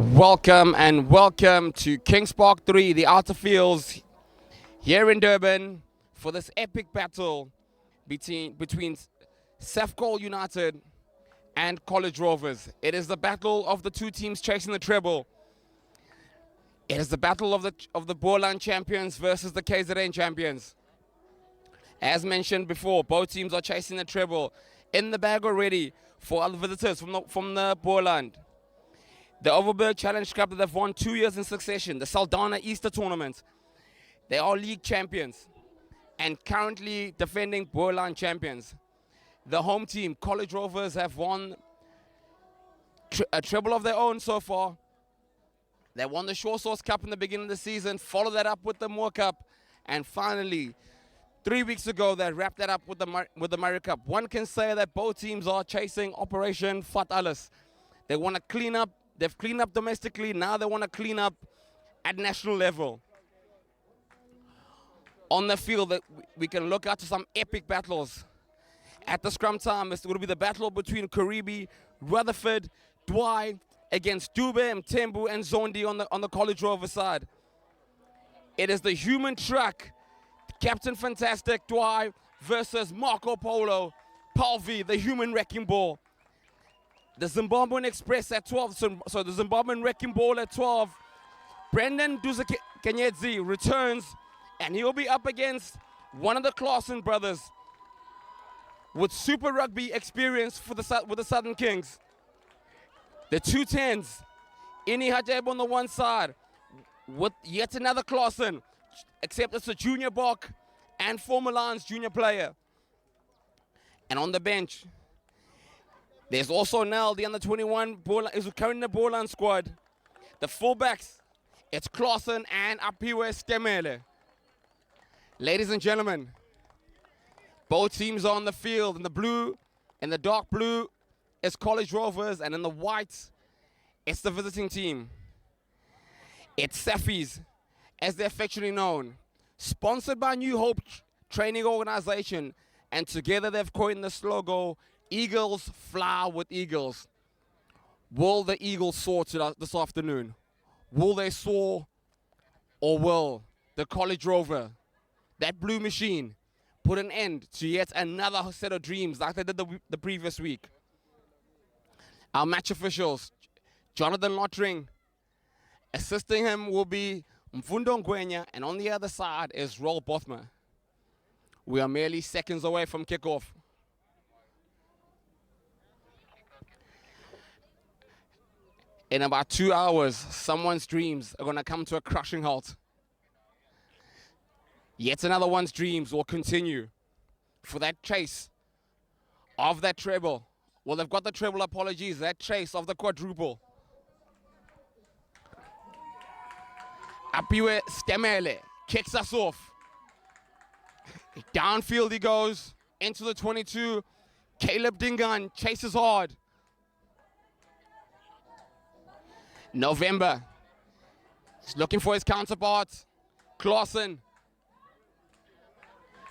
Welcome to Kings Park 3, the outer fields here in Durban for this epic battle between Safcol United and College Rovers. It is the battle of the two teams chasing the treble. It is the battle of the Boerland champions versus the KZN champions. As mentioned before, both teams are chasing the treble. In the bag already for other visitors from the Boerland. The Overberg Challenge Cup that they've won 2 years in succession. The Saldanha Easter Tournament. They are league champions and currently defending Boerland champions. The home team, College Rovers, have won a treble of their own so far. They won the Shore Source Cup in the beginning of the season, followed that up with the Moore Cup, and finally, 3 weeks ago, they wrapped that up with the Murray Cup. One can say that both teams are chasing Operation Vat Alles. They want to clean up. They've cleaned up domestically. Now they want to clean up at national level. On the field, we can look out to some epic battles. At the scrum time, it will be the battle between Karibi, Rutherford, Dwai against Dube, Mtembu, and Zondi on the College Rover side. It is the human truck, Captain Fantastic Dwai versus Marco Polo, Palvi, the human wrecking ball. The Zimbabwean Express at 12, so the Zimbabwean wrecking ball at 12. Brendan Duzakenyedzi returns, and he'll be up against one of the Claassen brothers with Super Rugby experience with the Southern Kings. The 210s, Ini Hajeb on the one side, with yet another Claassen, except it's a junior Bok and former Lions junior player. And on the bench, there's also Nell, the under-21 is currently in the Boerland squad. The fullbacks, it's Claassen and Apiwe Stemele. Ladies and gentlemen, both teams are on the field. In the blue, in the dark blue, it's College Rovers, and in the white, it's the visiting team. It's Safis, as they're affectionately known, sponsored by New Hope Training Organization, and together they've coined this logo, Eagles fly with eagles. Will the Eagles soar this afternoon? Will they soar, or will the College Rover, that blue machine, put an end to yet another set of dreams like they did the previous week? Our match officials, Jonathan Lottering, assisting him will be Mfundo Ngwenya, and on the other side is Roel Bothma. We are merely seconds away from kickoff. In about 2 hours, someone's dreams are going to come to a crushing halt. Yet another one's dreams will continue for that chase of that treble. Well, they've got the treble, apologies, that chase of the quadruple. Apiwe Stemele kicks us off. Downfield he goes, into the 22. Caleb Dingan chases hard. November, he's looking for his counterpart. Claassen.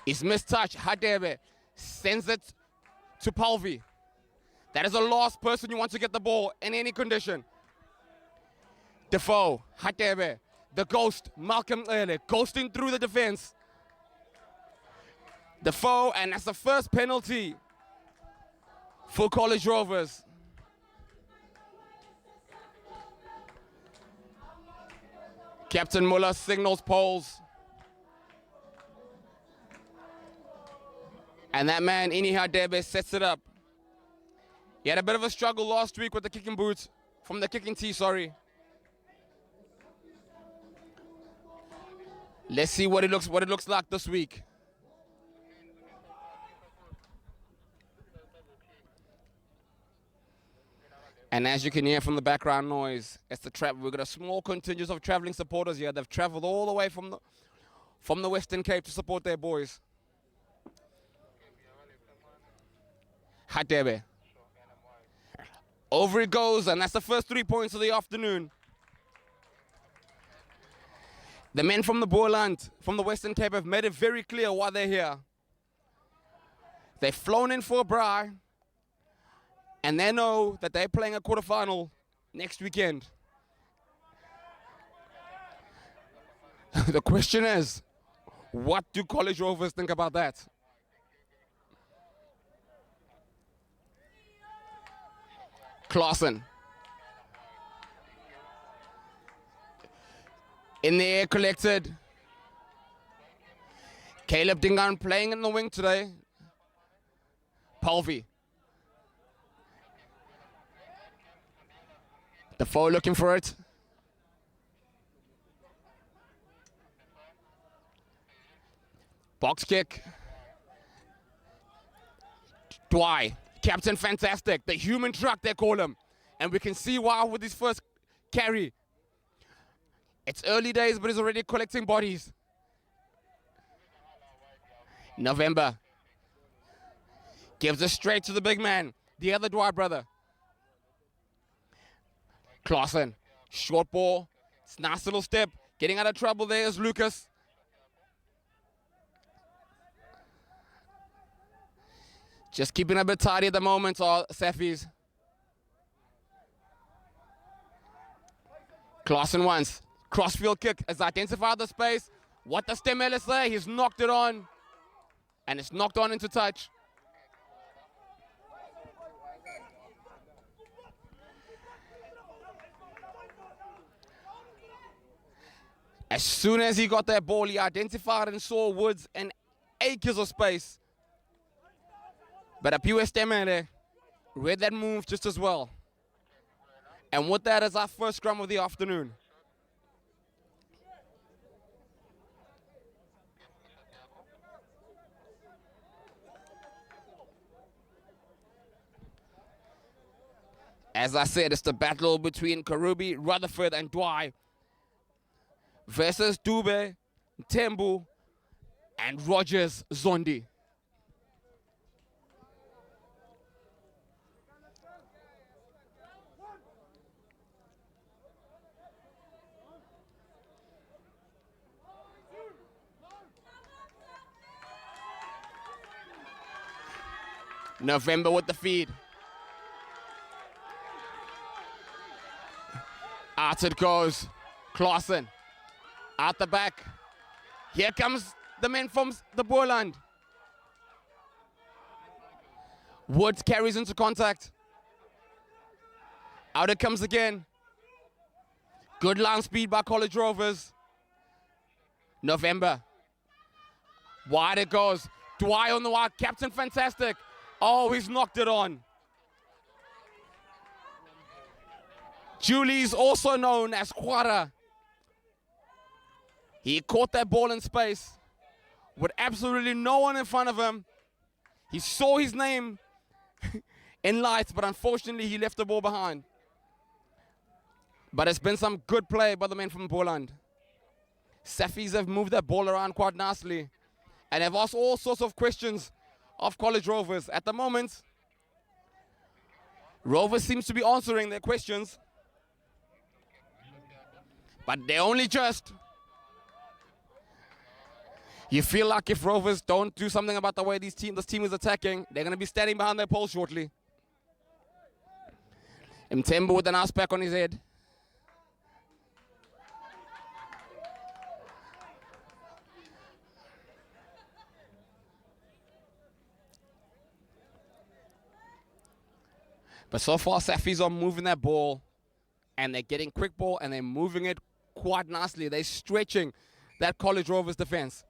He's mistouched. Hadebe sends it to Palvi. That is the last person you want to get the ball in any condition. Defoe, Hadebe, the ghost, Malcolm Ele, ghosting through the defense. Defoe, and that's the first penalty for College Rovers. Captain Muller signals poles. And that man, Ini Hadebe, sets it up. He had a bit of a struggle last week with the kicking boot, from the kicking tee, sorry. Let's see what it looks like this week. And as you can hear from the background noise, it's the we've got a small contingent of traveling supporters here. They've traveled all the way from the Western Cape to support their boys. Hadebe. Over it goes, and that's the first 3 points of the afternoon. The men from the Boerland, from the Western Cape, have made it very clear why they're here. They've flown in for a braai, and they know that they're playing a quarterfinal next weekend. The question is, what do College Rovers think about that? Clausen. In the air, collected. Caleb Dingan playing in the wing today. Palvi. Defoe looking for it. Box kick. Dwy. Captain Fantastic. The human truck, they call him. And we can see why with his first carry. It's early days, but he's already collecting bodies. November. Gives it straight to the big man. The other Dwy brother. Clausen. Short ball. It's a nice little step. Getting out of trouble there is Lucas. Just keeping a bit tidy at the moment, all Safis. Clausen once. Crossfield kick has identified the space. What does Stemele say? He's knocked it on. And it's knocked on into touch. As soon as he got that ball, he identified and saw woods and acres of space. But Apiwe Stemele read that move just as well. And with that is our first scrum of the afternoon. As I said, it's the battle between Karubi, Rutherford, and Dwy versus Dube, Tembu, and Rogers Zondi. November with the feed. Out it goes. Clausen. Out the back. Here comes the men from the Boerland. Woods carries into contact. Out it comes again. Good line speed by College Rovers. November. Wide it goes. Dwy on the wide. Captain Fantastic. Oh, he's knocked it on. Julie's also known as Quara. He caught that ball in space with absolutely no one in front of him. He saw his name in lights, but unfortunately he left the ball behind. But it's been some good play by the men from Boland. Safis have moved that ball around quite nicely and have asked all sorts of questions of College Rovers. At the moment, Rovers seems to be answering their questions, but they're only just. You feel like if Rovers don't do something about the way this team is attacking, they're going to be standing behind their pole shortly. Mtembu with an ass pack on his head. But so far, Safis are moving that ball, and they're getting quick ball, and they're moving it quite nicely. They're stretching that College Rovers defense.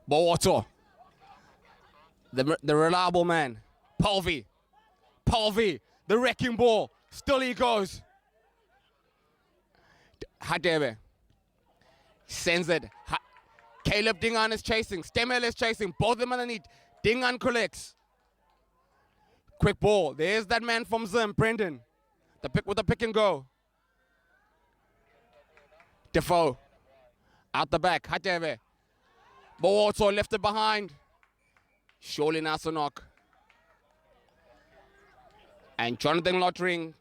Bowato, the reliable man. Palvi, the wrecking ball. Still he goes. Hadebe sends it. Caleb Dingan is chasing. Stemel is chasing. Both of them underneath. Dingan collects. Quick ball. There's that man from Zim, Brendan. The pick with the pick and go. Defoe. Out the back. Hatebe. Bowato left it behind. Surely Nasanok. And Jonathan Lottering.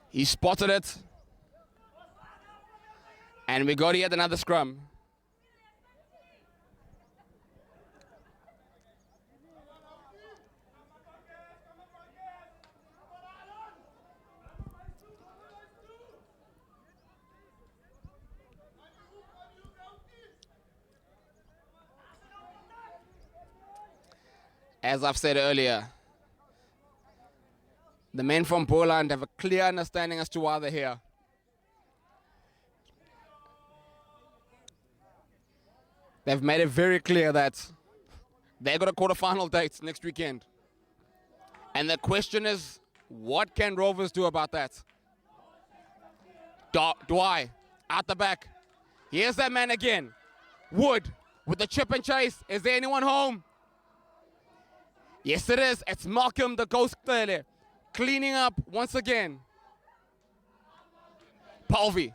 He spotted it. And we got yet another scrum. as I've said earlier, the men from Poland have a clear understanding as to why they're here. They've made it very clear that they've got a quarterfinal date next weekend. And the question is, what can Rovers do about that? Dwyer, out the back. Here's that man again. Wood, with the chip and chase. Is there anyone home? Yes, it is. It's Malcolm, the ghost clearly. Cleaning up once again. Palvi.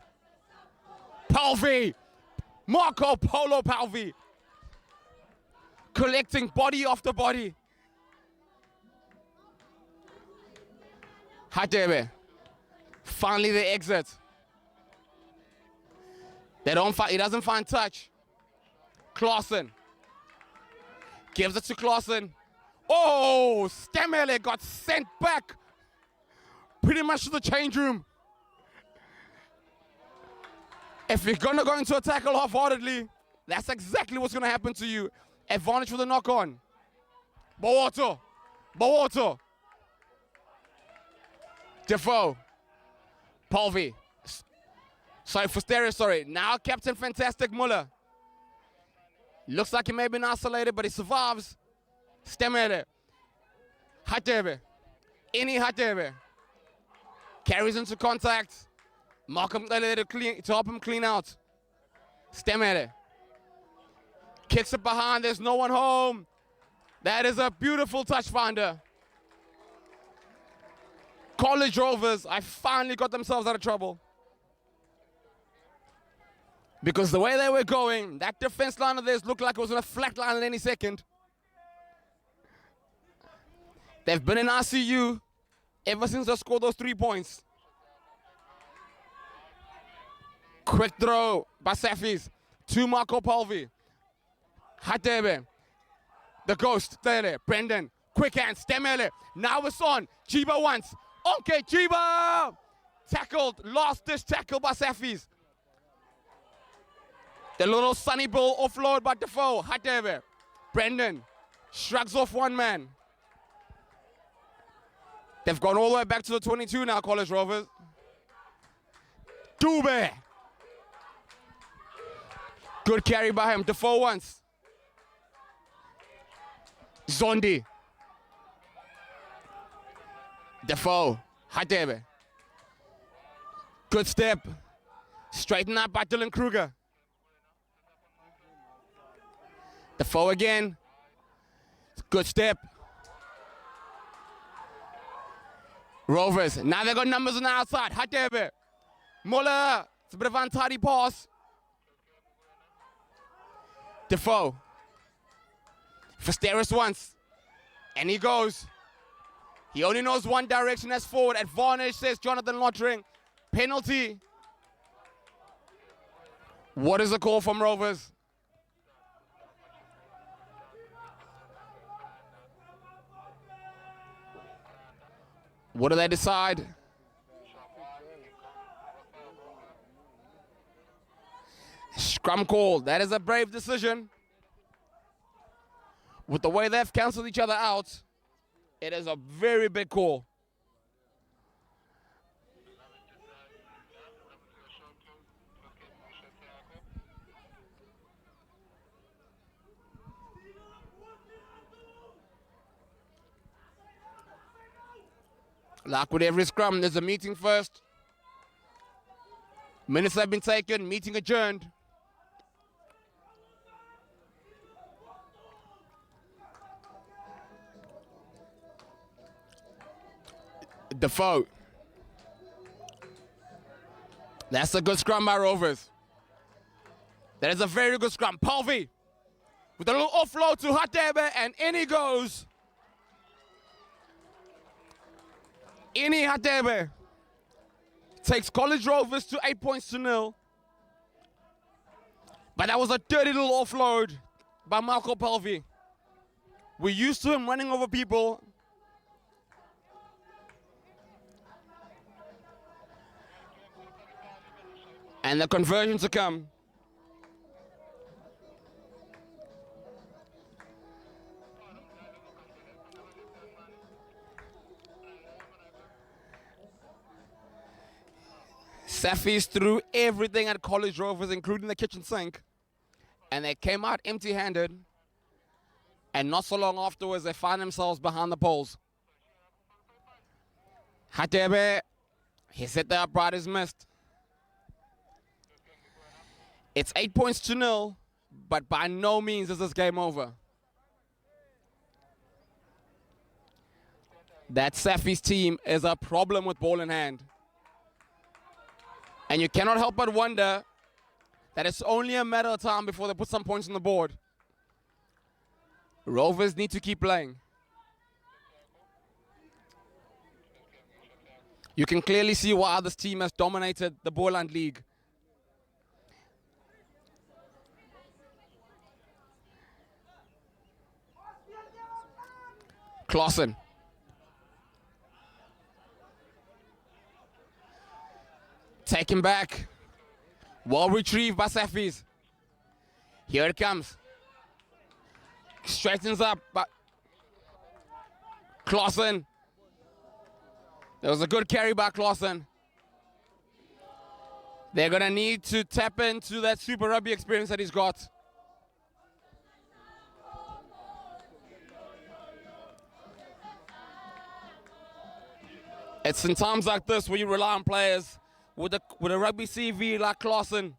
Marco Polo Palvi. Collecting body after body. Hatebe. Finally the exit. He doesn't find touch. Clausen. Gives it to Clausen. Oh, Stamele got sent back. Pretty much to the change room. If you're going to go into a tackle half-heartedly, that's exactly what's going to happen to you. Advantage for the knock-on. Bawato. Defoe. Palvi. Sorry. Now Captain Fantastic Muller. Looks like he may have been isolated, but he survives. Stemere. Hatebe. Hatebe. Carries into contact. Malcolm to help him clean out. Stemere. Kicks it behind. There's no one home. That is a beautiful touch finder. College Rovers, I finally got themselves out of trouble. Because the way they were going, that defense line of theirs looked like it was on a flat line at any second. They've been in ICU ever since they scored those 3 points. Quick throw by Safis to Marco Palvi. Hatebe. The ghost, Tele, Brendan. Quick hand, Stemele. Now it's on. Chiba once. Okay, Chiba! Tackled, last dish tackle by Safis. The little sunny ball offload by Defoe. Hatebe. Brendan shrugs off one man. They've gone all the way back to the 22 now, College Rovers. Dube. Good carry by him. Defoe once. Zondi. Defoe. Hatebe. Good step. Straighten up by Dylan Kruger. Defoe again. Good step. Rovers. Now they got numbers on the outside. Hatebe. Muller. It's a bit of an untidy pass. Defoe. Fasteris once. And he goes. He only knows one direction, that's forward. Advantage, says Jonathan Lottering. Penalty. What is the call from Rovers? What do they decide? Scrum call. That is a brave decision. With the way they've cancelled each other out, it is a very big call. Like with every scrum, there's a meeting first. Minutes have been taken, meeting adjourned. Defoe. That's a good scrum by Rovers. That is a very good scrum. Palvi with a little offload to Hatebe, and in he goes. Ini Hatebe takes College Rovers to 8 points to 0. But that was a dirty little offload by Marco Palvi. We're used to him running over people. And the conversion to come. Safis threw everything at College Rovers, including the kitchen sink, and they came out empty-handed, and not so long afterwards, they find themselves behind the poles. Hatebe, he said the upright is missed. It's 8 points to 0, but by no means is this game over. That Safis team is a problem with ball in hand. And you cannot help but wonder that it's only a matter of time before they put some points on the board. Rovers need to keep playing. You can clearly see why this team has dominated the Boland League. Clausen. Taken back. Well retrieved by Safis. Here it comes. Straightens up, but Clausen. There was a good carry by Clausen. They're going to need to tap into that Super Rugby experience that he's got. It's in times like this where you rely on players with a rugby CV like Clausen.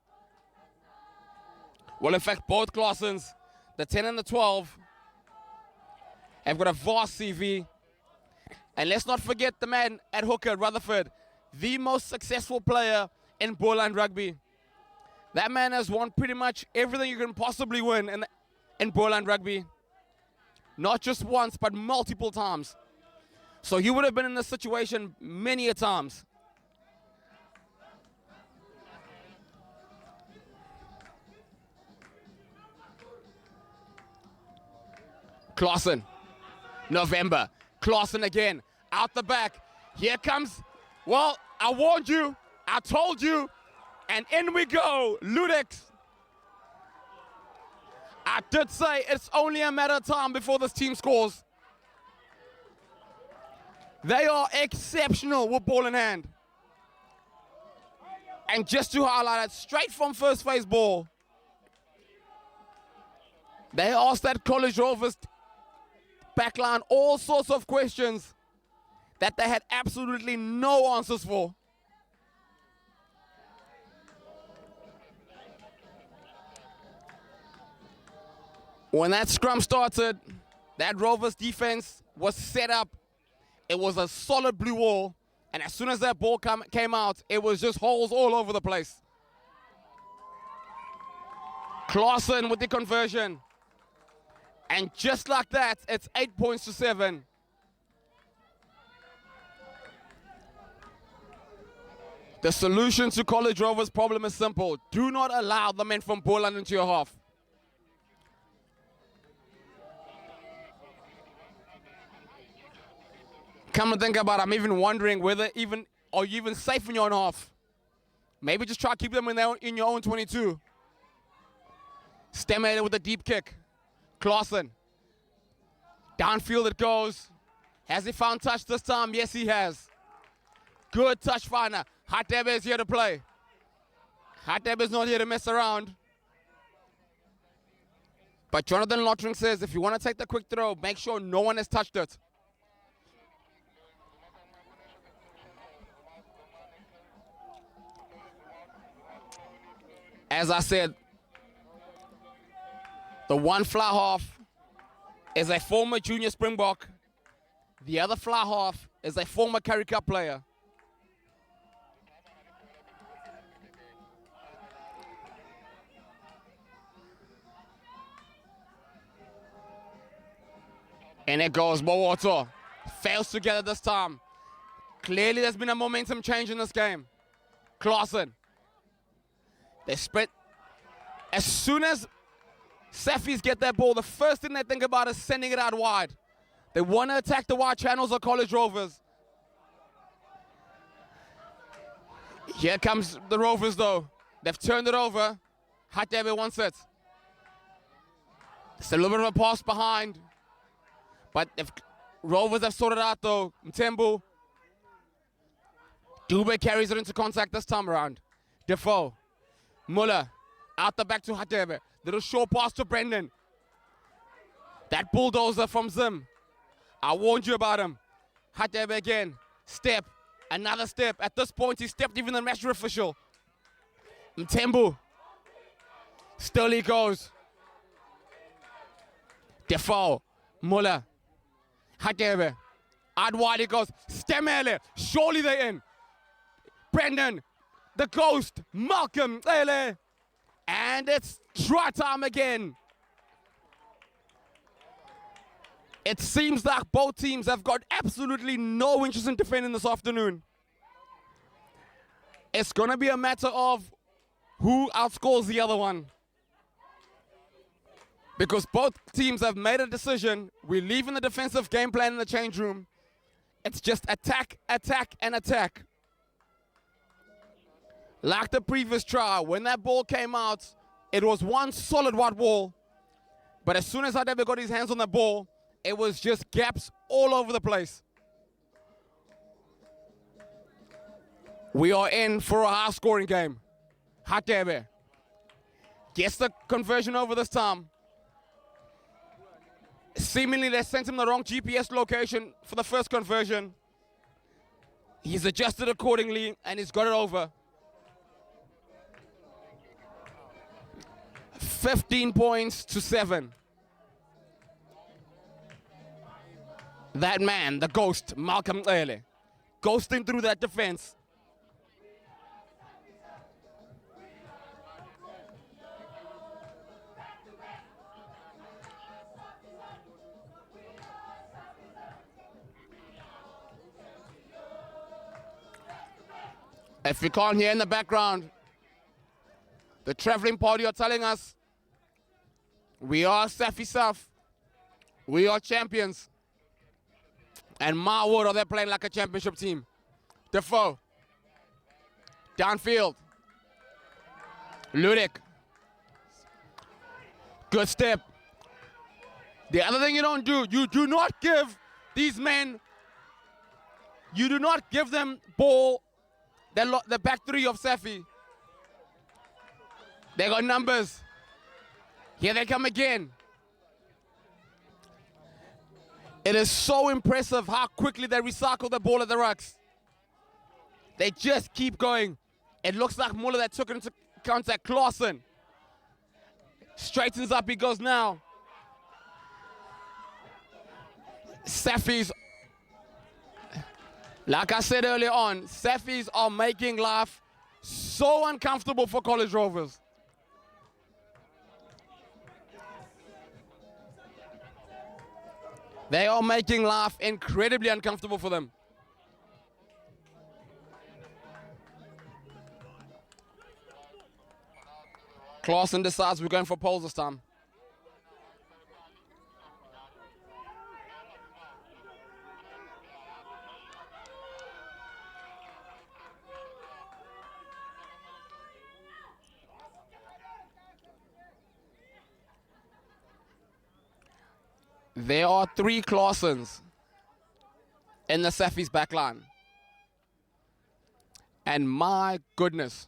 Well, in fact, both Clausens, the 10 and the 12, have got a vast CV. And let's not forget the man at hooker, Rutherford, the most successful player in Boland Rugby. That man has won pretty much everything you can possibly win in Boland Rugby. Not just once, but multiple times. So he would have been in this situation many a times. Clausen, November, Clausen again, out the back. Here comes, well, I warned you, I told you, and in we go, Ludex. I did say it's only a matter of time before this team scores. They are exceptional with ball in hand. And just to highlight it, straight from first phase ball, they asked that College Rovers backline all sorts of questions that they had absolutely no answers for. When that scrum started, that Rovers defense was set up. It was a solid blue wall, and as soon as that ball came out, it was just holes all over the place. Clausen with the conversion. And just like that, it's 8 points to 7. The solution to College Rovers' problem is simple. Do not allow the men from Boland into your half. Come to think about it, I'm even wondering whether are you even safe in your own half? Maybe just try to keep them in your own 22. Stemmated with a deep kick. Clausen. Downfield it goes. Has he found touch this time? Yes, he has. Good touch finder. Hatebe is here to play. Hatebe is not here to mess around. But Jonathan Lottering says if you want to take the quick throw, make sure no one has touched it. As I said, the one fly half is a former junior Springbok. The other fly half is a former Currie Cup player. And it goes, Mowato. Fails to get it this time. Clearly there's been a momentum change in this game. Clausen. They split. As soon as Safis get that ball, the first thing they think about is sending it out wide. They want to attack the wide channels of College Rovers. Here comes the Rovers though. They've turned it over. Hatebe wants it. It's a little bit of a pass behind. But if Rovers have sorted out though, Mtembu Dube carries it into contact this time around. Defoe. Muller. Out the back to Hatebe. Little short pass to Brendan. That bulldozer from Zim. I warned you about him. Hatebe again. Step. Another step. At this point, he stepped even the match official. Mtembu. Still he goes. Defoe. Muller. Hatebe. Out wide he goes. Stemele. Surely they're in. Brendan. The ghost. Malcolm. Ele. And it's try time again. It seems like both teams have got absolutely no interest in defending this afternoon. It's going to be a matter of who outscores the other one. Because both teams have made a decision. We're leaving the defensive game plan in the change room. It's just attack, attack, and attack. Like the previous try, when that ball came out, it was one solid white wall. But as soon as Hadebe got his hands on the ball, it was just gaps all over the place. We are in for a high-scoring game. Hadebe gets the conversion over this time. Seemingly, they sent him the wrong GPS location for the first conversion. He's adjusted accordingly, and he's got it over. 15 points to 7. That man, the ghost, Malcolm Ele, ghosting through that defense. If you can't hear in the background, the traveling party are telling us we are Safi South. We are champions. And my word, are they playing like a championship team. Defoe. Downfield. Ludic. Good step. The other thing you don't do, you do not give these men, you do not give them ball, the back three of Safi. They got numbers. Here they come again. It is so impressive how quickly they recycle the ball at the rucks. They just keep going. It looks like Muller that took it into contact. Clausen. Straightens up, he goes now. Safis, like I said earlier on, Safis are making life so uncomfortable for College Rovers. They are making life incredibly uncomfortable for them. Clausen decides we're going for poles this time. There are 3 Clausens in the Safi's back line. And my goodness,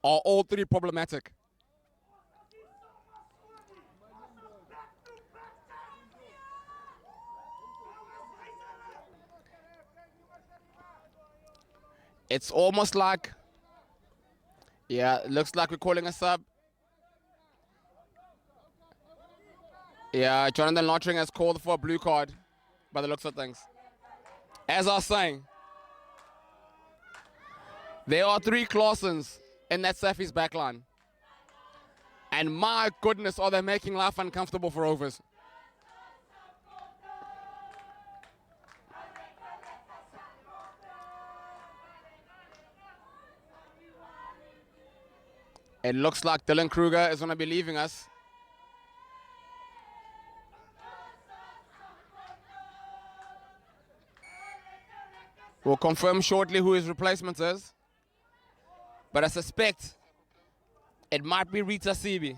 are all 3 problematic. It's almost like, yeah, it looks like we're calling a sub. Yeah, Jonathan Lottering has called for a blue card by the looks of things. As I was saying, there are 3 Clausens in that Safi's backline. And my goodness, are they making life uncomfortable for Rovers. It looks like Dylan Kruger is going to be leaving us. We'll confirm shortly who his replacement is. But I suspect it might be Rita Sibi.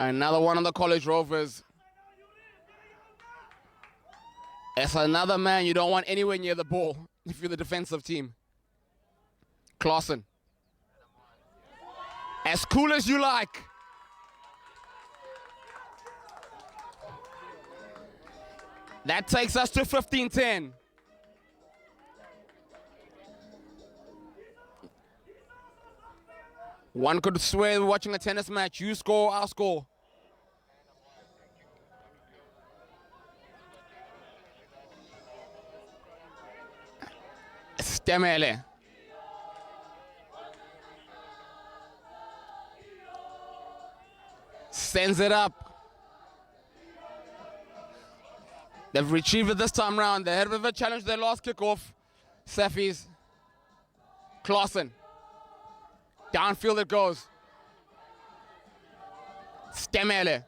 Another one of the College Rovers It's another man you don't want anywhere near the ball if you're the defensive team. Clausen. As cool as you like. That takes us to 15-10. One could swear we're watching a tennis match. You score, I'll score. Stemele. Sends it up. They've retrieved it this time round. They had a challenge their last kickoff. Safis. Clausen. Downfield it goes. Stemele.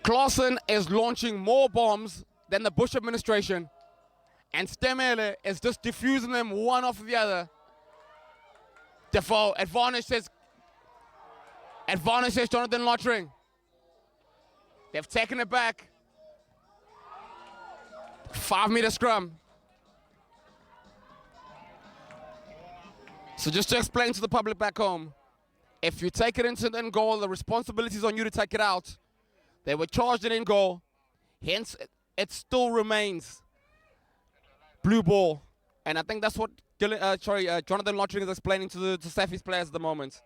Clausen is launching more bombs than the Bush administration. And Stemele is just diffusing them one off the other. Defoe. Advantage says Jonathan Lottering. They've taken it back. 5-meter scrum. So just to explain to the public back home, if you take it into the end goal, the responsibility is on you to take it out. They were charged it in goal. Hence, it still remains blue ball. And I think that's what Jonathan Lottering is explaining to the Safis players at the moment.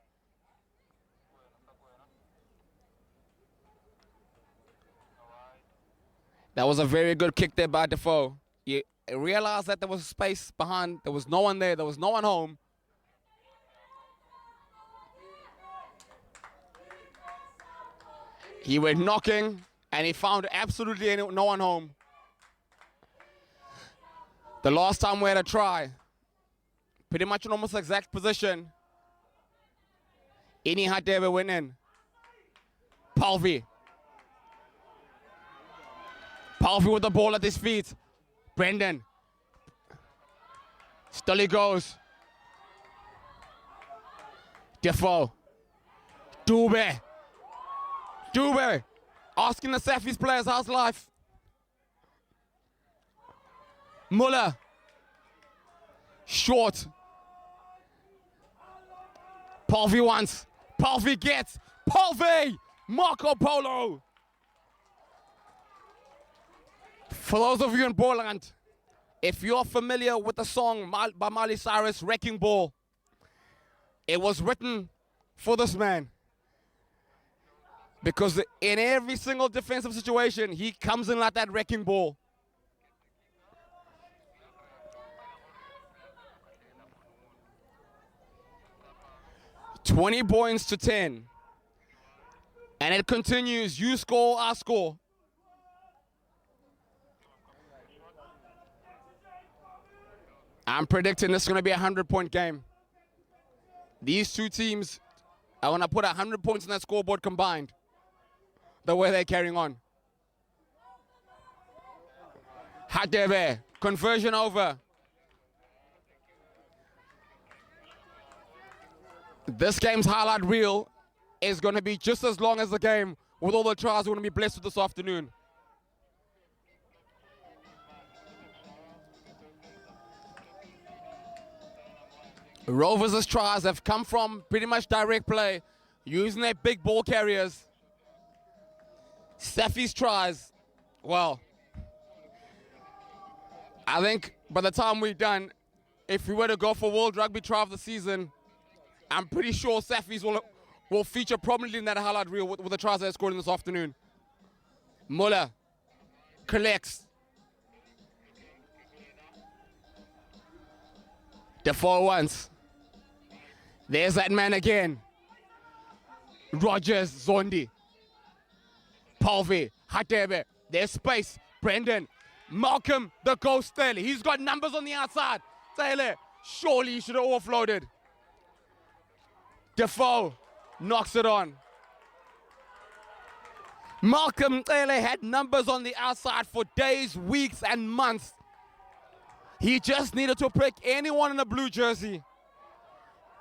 That was a very good kick there by Defoe. You realized that there was space behind. There was no one there. There was no one home. He went knocking, and he found absolutely no one home. The last time we had a try, pretty much in almost exact position, Ini Hadebe went in. Palvi with the ball at his feet. Brendan. Still he goes. Defoe. Dube. Asking the Safis players how's life. Muller. Short. Palvi wants. Palvi gets. Palvi! Marco Polo! For those of you in Borland, if you're familiar with the song by Miley Cyrus, Wrecking Ball, it was written for this man. Because in every single defensive situation, he comes in like that wrecking ball. $20 points to 10. And it continues. You score, I score. I'm predicting this is going to be a 100-point game. These two teams, I want to put 100 points on that scoreboard combined. The way they're carrying on. Hadebe, conversion over. This game's highlight reel is going to be just as long as the game with all the tries we're going to be blessed with this afternoon. Rovers' tries have come from pretty much direct play, using their big ball carriers. Safis tries, well, I think by the time we're done, if we were to go for World Rugby Try of the Season, I'm pretty sure Safis will feature prominently in that highlight reel with the tries they scored in this afternoon. Muller collects. Defoe once. There's that man again. Rogers, Zondi. Palvi, Hadebe. There's space. Brendan. Malcolm, the ghost Taylor. He's got numbers on the outside. Taylor, surely he should have offloaded. Defoe knocks it on. Malcolm Taylor had numbers on the outside for days, weeks, and months. He just needed to pick anyone in a blue jersey.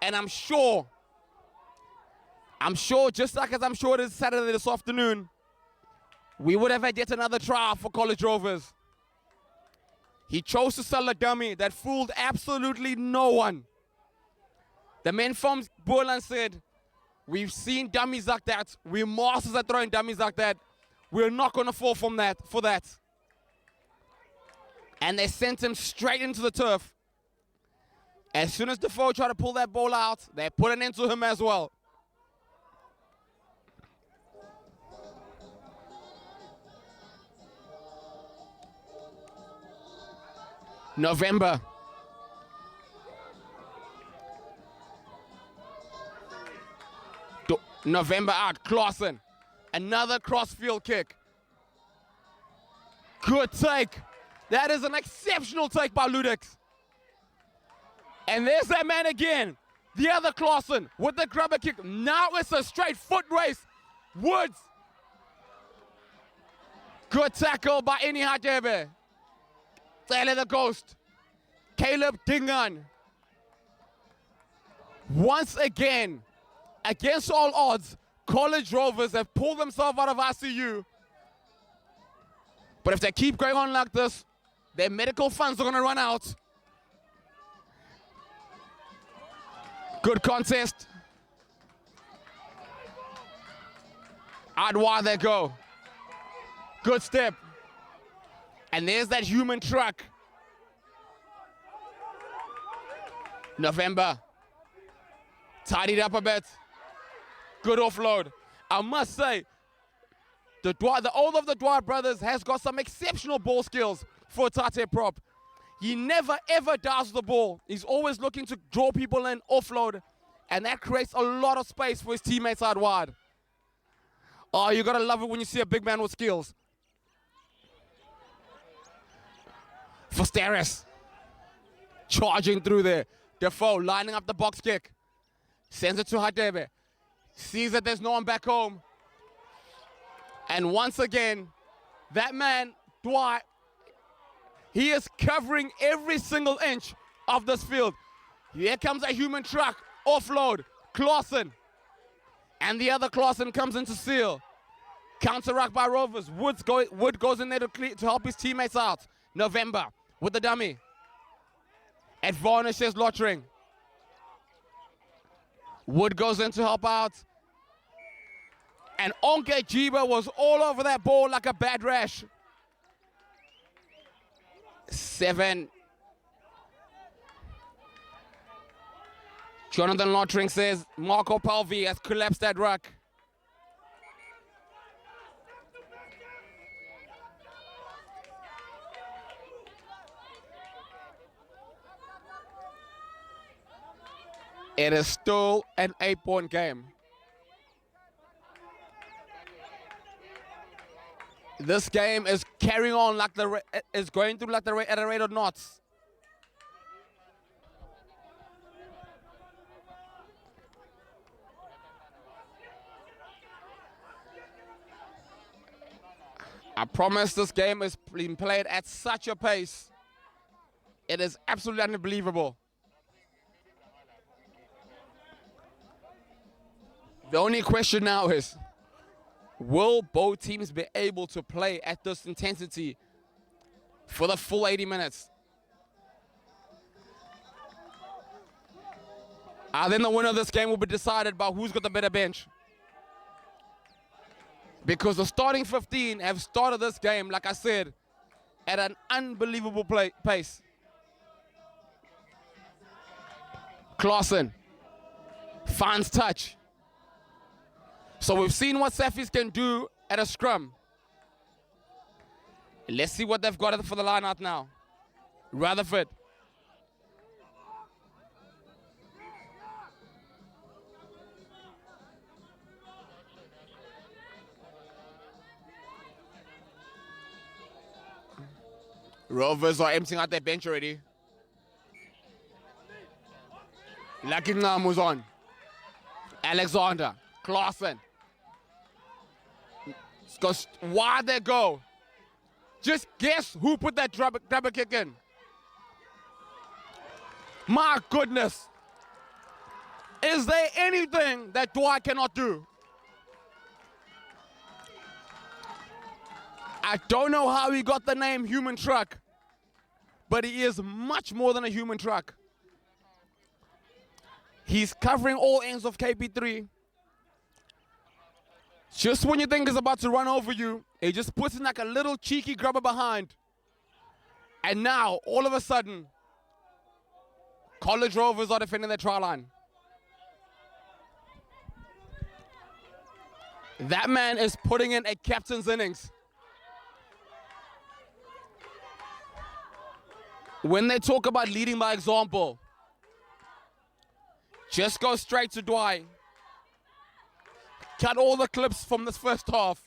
And I'm sure, just like as I'm sure it is Saturday this afternoon, we would have had yet another try for College Rovers. He chose to sell a dummy that fooled absolutely no one. The men from Boland said, we've seen dummies like that. We're masters at throwing dummies like that. We're not going to fall for that. And they sent him straight into the turf. As soon as Defoe tried to pull that ball out, they put an end to him as well. November. November out, Clausen. Another cross-field kick. Good take. That is an exceptional take by Ludix. And there's that man again. The other Clausen with the grubber kick. Now it's a straight foot race. Woods. Good tackle by Ini Hadebe. Taylor the Ghost. Caleb Dingan. Once again, against all odds, College Rovers have pulled themselves out of ICU. But if they keep going on like this, their medical funds are going to run out. Good contest. Out wide they go. Good step. And there's that human truck. November. Tidied up a bit. Good offload. I must say, the older of the Dwight brothers has got some exceptional ball skills for a Tate prop. He never ever does the ball. He's always looking to draw people in, offload, and that creates a lot of space for his teammates out wide. Oh, you gotta love it when you see a big man with skills. Fosteris. Charging through there. Defoe lining up the box kick. Sends it to Hadebe. Sees that there's no one back home. And once again, that man, Dwight, he is covering every single inch of this field. Here comes a human truck. Offload. Clausen. And the other Clausen comes into seal. Counter-ruck by Rovers. Wood goes in there to help his teammates out. November with the dummy. Advantages Lottering. Wood goes in to help out. And Onke Jiba was all over that ball like a bad rash. 7. Jonathan Lottering says Marco Palvi has collapsed that ruck. It is still an 8-point game. This game is carrying on like is going through like at a rate of knots. I promise this game is being played at such a pace. It is absolutely unbelievable. The only question now is, will both teams be able to play at this intensity for the full 80 minutes? Then the winner of this game will be decided by who's got the better bench. Because the starting 15 have started this game, like I said, at an unbelievable pace. Clausen finds touch. So we've seen what Safis can do at a scrum. Let's see what they've got for the line out now. Rutherford. Rovers are emptying out their bench already. Lucky Ngam was on. Alexander. Clausen. Because why they go? Just guess who put that grabber kick in. My goodness. Is there anything that Dwight cannot do? I don't know how he got the name Human Truck, but he is much more than a human truck. He's covering all ends of KP3. Just when you think he's about to run over you, he just puts in like a little cheeky grubber behind. And now, all of a sudden, College Rovers are defending their try line. That man is putting in a captain's innings. When they talk about leading by example, just go straight to Dwight. Cut all the clips from this first half.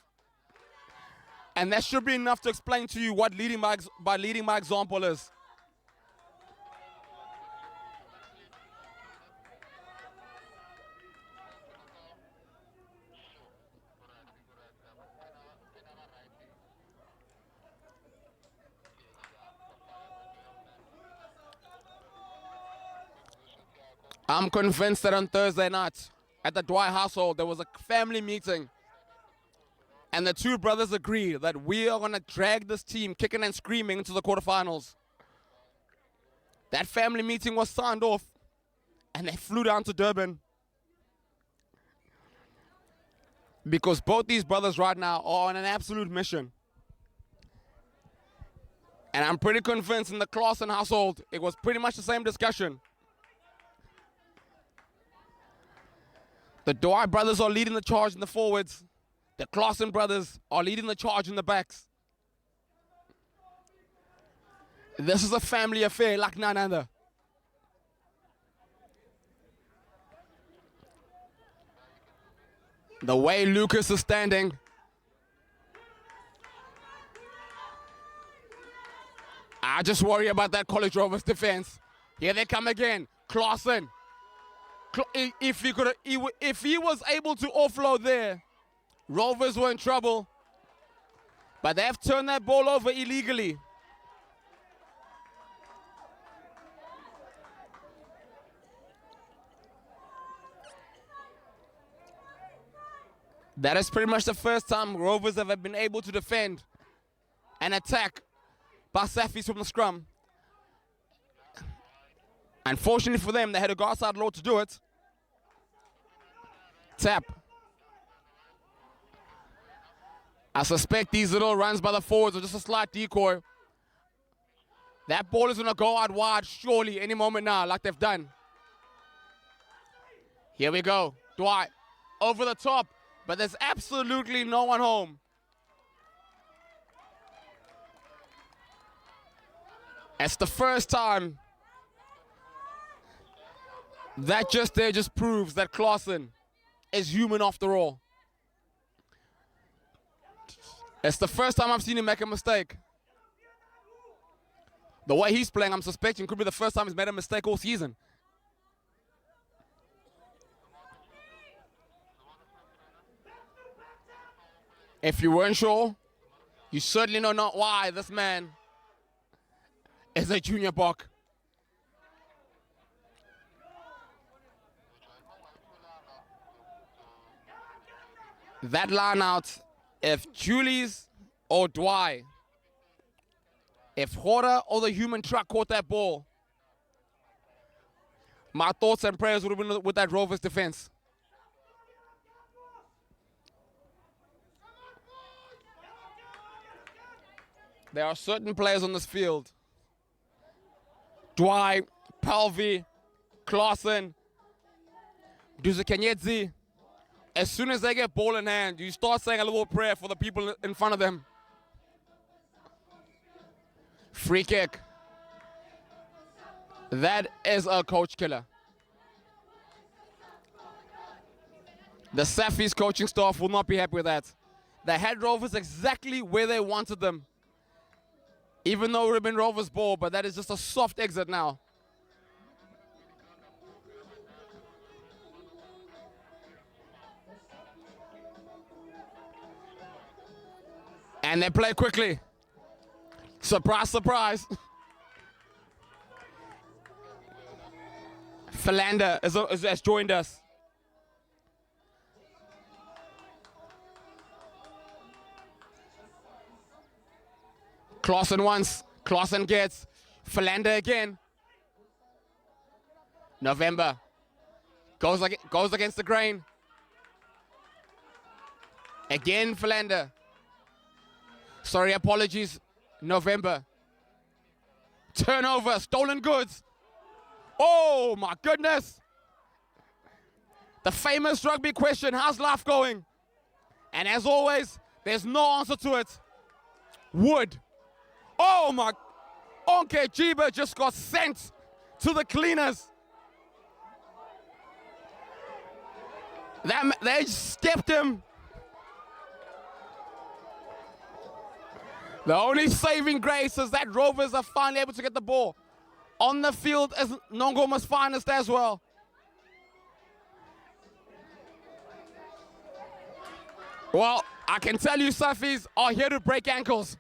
And that should be enough to explain to you what leading by example is. I'm convinced that on Thursday night at the Dwight household there was a family meeting and the two brothers agreed that we are going to drag this team kicking and screaming into the quarterfinals. That family meeting was signed off and they flew down to Durban because both these brothers right now are on an absolute mission. And I'm pretty convinced in the Clausen household it was pretty much the same discussion. The Dwight brothers are leading the charge in the forwards. The Clausen brothers are leading the charge in the backs. This is a family affair like none other. The way Lucas is standing, I just worry about that College Rovers defense. Here they come again. Clausen. If he was able to offload there, Rovers were in trouble. But they have turned that ball over illegally. That is pretty much the first time Rovers have been able to defend and attack by Safis from the scrum. Unfortunately for them, they had a go outside law to do it. Tap. I suspect these little runs by the forwards are just a slight decoy. That ball is going to go out wide surely any moment now, like they've done. Here we go. Dwight over the top, but there's absolutely no one home. It's the first time. That just proves that Clausen is human after all. It's the first time I've seen him make a mistake. The way he's playing, I'm suspecting could be the first time he's made a mistake all season. If you weren't sure, you certainly know not why this man is a junior buck. That line out, if Julius or Dwight, if Horta or the human truck caught that ball, my thoughts and prayers would have been with that Rovers defense. There are certain players on this field, Dwight, Palvi, Clausen, Duzikanyedzi. As soon as they get ball in hand, you start saying a little prayer for the people in front of them. Free kick. That is a coach killer. The Safis coaching staff will not be happy with that. They had Rovers exactly where they wanted them. Even though it would have been Rovers' ball, but that is just a soft exit now. And they play quickly. Surprise, surprise. Philander has joined us. Clausen once. Clausen gets. Philander again. November. Goes against the grain. Again, Philander. Sorry, apologies. November. Turnover. Stolen goods. Oh, my goodness. The famous rugby question, how's life going? And as always, there's no answer to it. Wood. Oh my, Onke Jiba just got sent to the cleaners. They stepped him. The only saving grace is that Rovers are finally able to get the ball. On the field is Nongoma's finest as well. Well, I can tell you Safis are here to break ankles.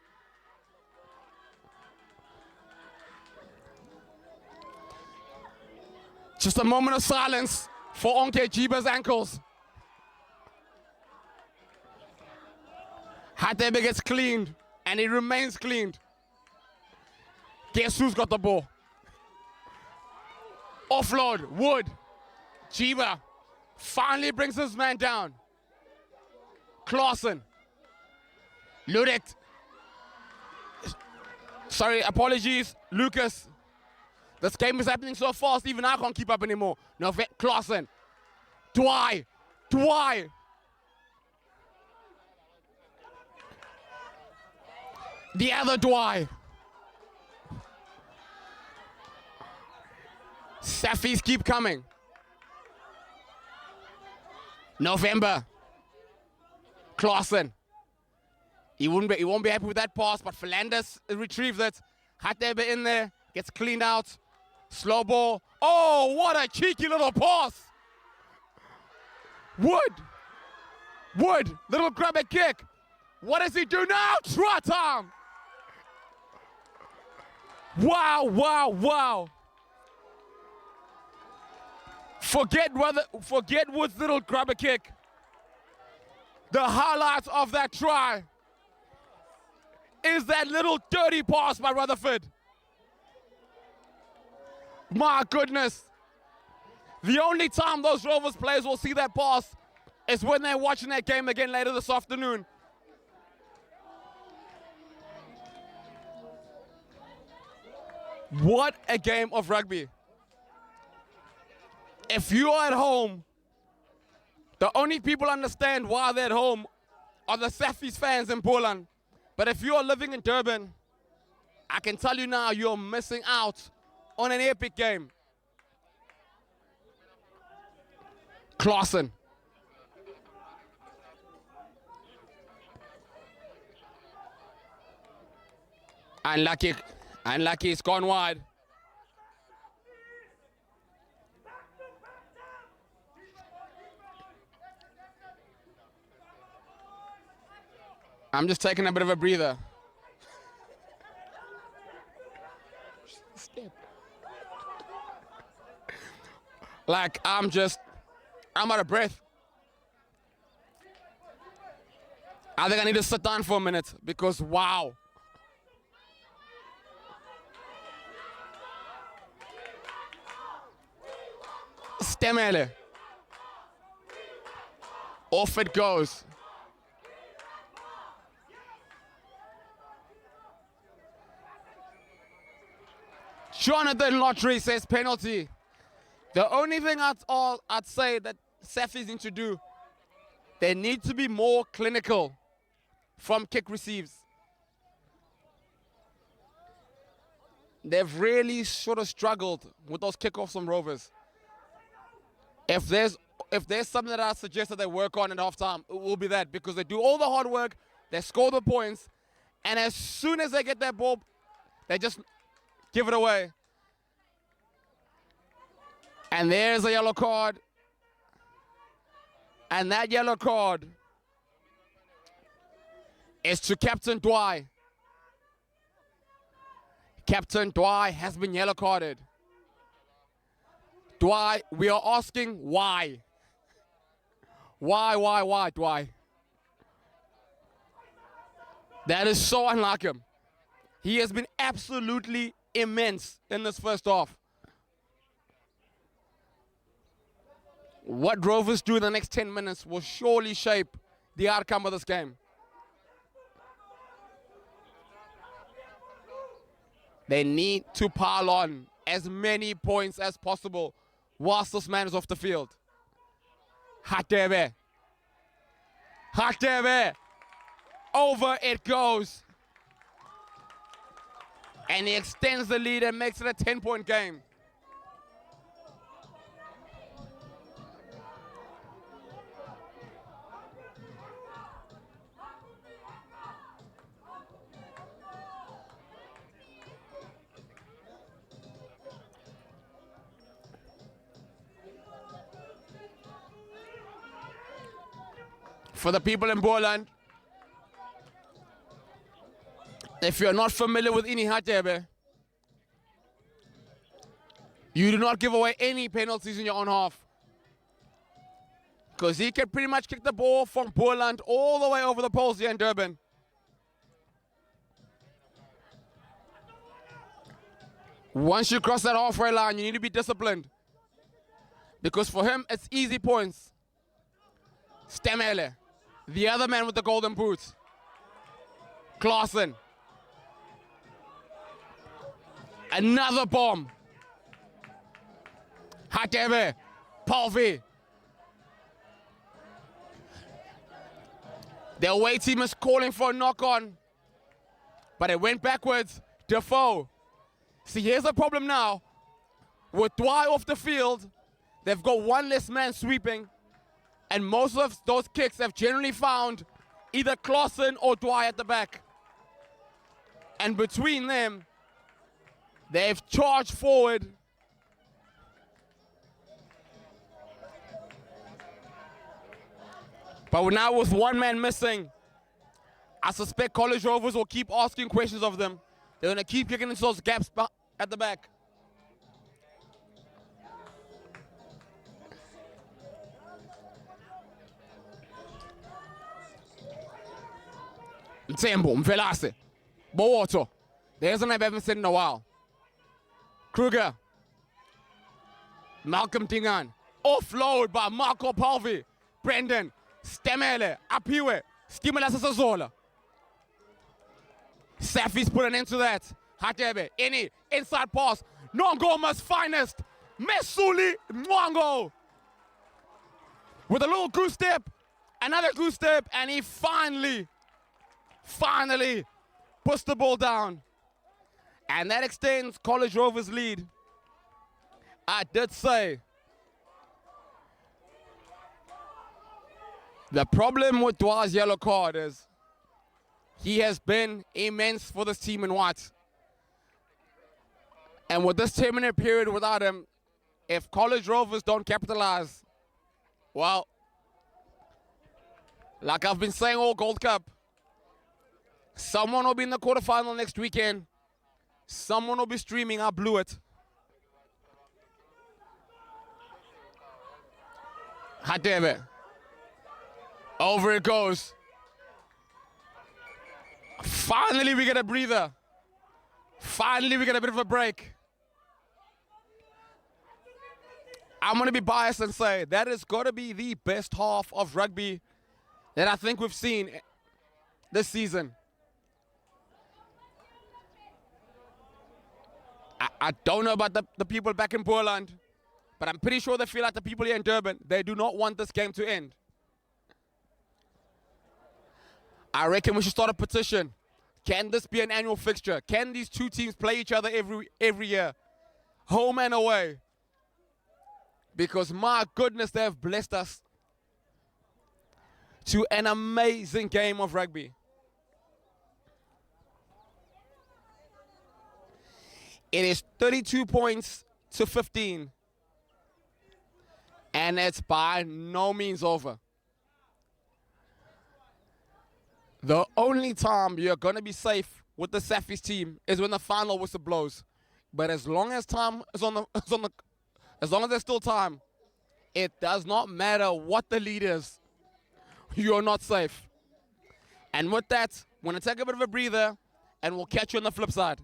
Just a moment of silence for Onke Jiba's ankles. Hatebe gets cleaned, and he remains cleaned. Guess who's got the ball? Offload, Wood. Jiba finally brings his man down. Clausen. Ludet. Sorry, apologies, Lucas. This game is happening so fast, even I can't keep up anymore. No, Clausen. Dwy. The other Dwy. Safis keep coming. November. Clausen. He won't be happy with that pass, but Philander retrieves it. Hatebe in there, gets cleaned out. Slow ball. Oh, what a cheeky little pass. Wood, little grab a kick. What does he do now? Try time. Wow. Forget Wood's little grab a kick. The highlight of that try is that little dirty pass by Rutherford. My goodness. The only time those Rovers players will see that pass is when they're watching that game again later this afternoon. What a game of rugby. If you are at home, the only people understand why they're at home are the Safis fans in Poland. But if you are living in Durban, I can tell you now, you're missing out on an epic game. Clausen. Unlucky, it's gone wide. I'm just taking a bit of a breather. Like, I'm out of breath. I think I need to sit down for a minute because, wow. Stemele. Off it goes. Jonathan Lottery says penalty. The only thing I'd say that Safis need to do, they need to be more clinical from kick receives. They've really sort of struggled with those kickoffs from Rovers. If there's something that I suggest that they work on at halftime, it will be that, because they do all the hard work, they score the points, and as soon as they get that ball, they just give it away. And there's a yellow card. And that yellow card is to Captain Dwy. Captain Dwy has been yellow carded. Dwy, we are asking why. Why, Dwy? That is so unlike him. He has been absolutely immense in this first half. What Rovers do in the next 10 minutes will surely shape the outcome of this game. They need to pile on as many points as possible whilst this man is off the field. Hatebe. Hatebe. Over it goes. And he extends the lead and makes it a 10-point game. For the people in Boland, if you're not familiar with Ini Hatebe, you do not give away any penalties in your own half. Because he can pretty much kick the ball from Boland all the way over the poles here in Durban. Once you cross that halfway line, you need to be disciplined. Because for him, it's easy points. Stemele, the other man with the golden boots. Klaassen. Another bomb. Hatebe, Palvi. The away team is calling for a knock-on, but it went backwards. Defoe. See, here's the problem now. With Dwyer off the field, they've got one less man sweeping, and most of those kicks have generally found either Klaassen or Dwyer at the back. And between them, they've charged forward. But now with one man missing, I suspect College Rovers will keep asking questions of them. They're going to keep kicking into those gaps at the back. Mtembo, Mvelase, Bowoto. There's one I haven't seen in a while. Kruger. Malcolm Dingan. Offload by Marco Palvi. Brendan. Stemele. Apiwe. Stimula Sazola. Safi's put an end to that. Hatebe. Any inside pass. Nongoma's finest. Mesuli Mwango. With a little goose step. Another goose step. And he finally puts the ball down. And that extends College Rovers' lead. I did say the problem with Dwyer's yellow card is he has been immense for this team in white. And with this 10-minute period without him, if College Rovers don't capitalize, well, like I've been saying all Gold Cup, someone will be in the quarterfinal next weekend. Someone will be streaming, I blew it. Hatebe. Over it goes. Finally we get a breather. Finally we get a bit of a break. I'm going to be biased and say that has got to be the best half of rugby that I think we've seen this season. I don't know about the people back in Boland, but I'm pretty sure they feel like the people here in Durban, they do not want this game to end. I reckon we should start a petition. Can this be an annual fixture? Can these two teams play each other every year? Home and away. Because my goodness, they have blessed us to an amazing game of rugby. It is 32 points to 15. And it's by no means over. The only time you're going to be safe with the Safi's team is when the final whistle blows. But as long as time is as long as there's still time, it does not matter what the lead is. You're not safe. And with that, we're going to take a bit of a breather, and we'll catch you on the flip side.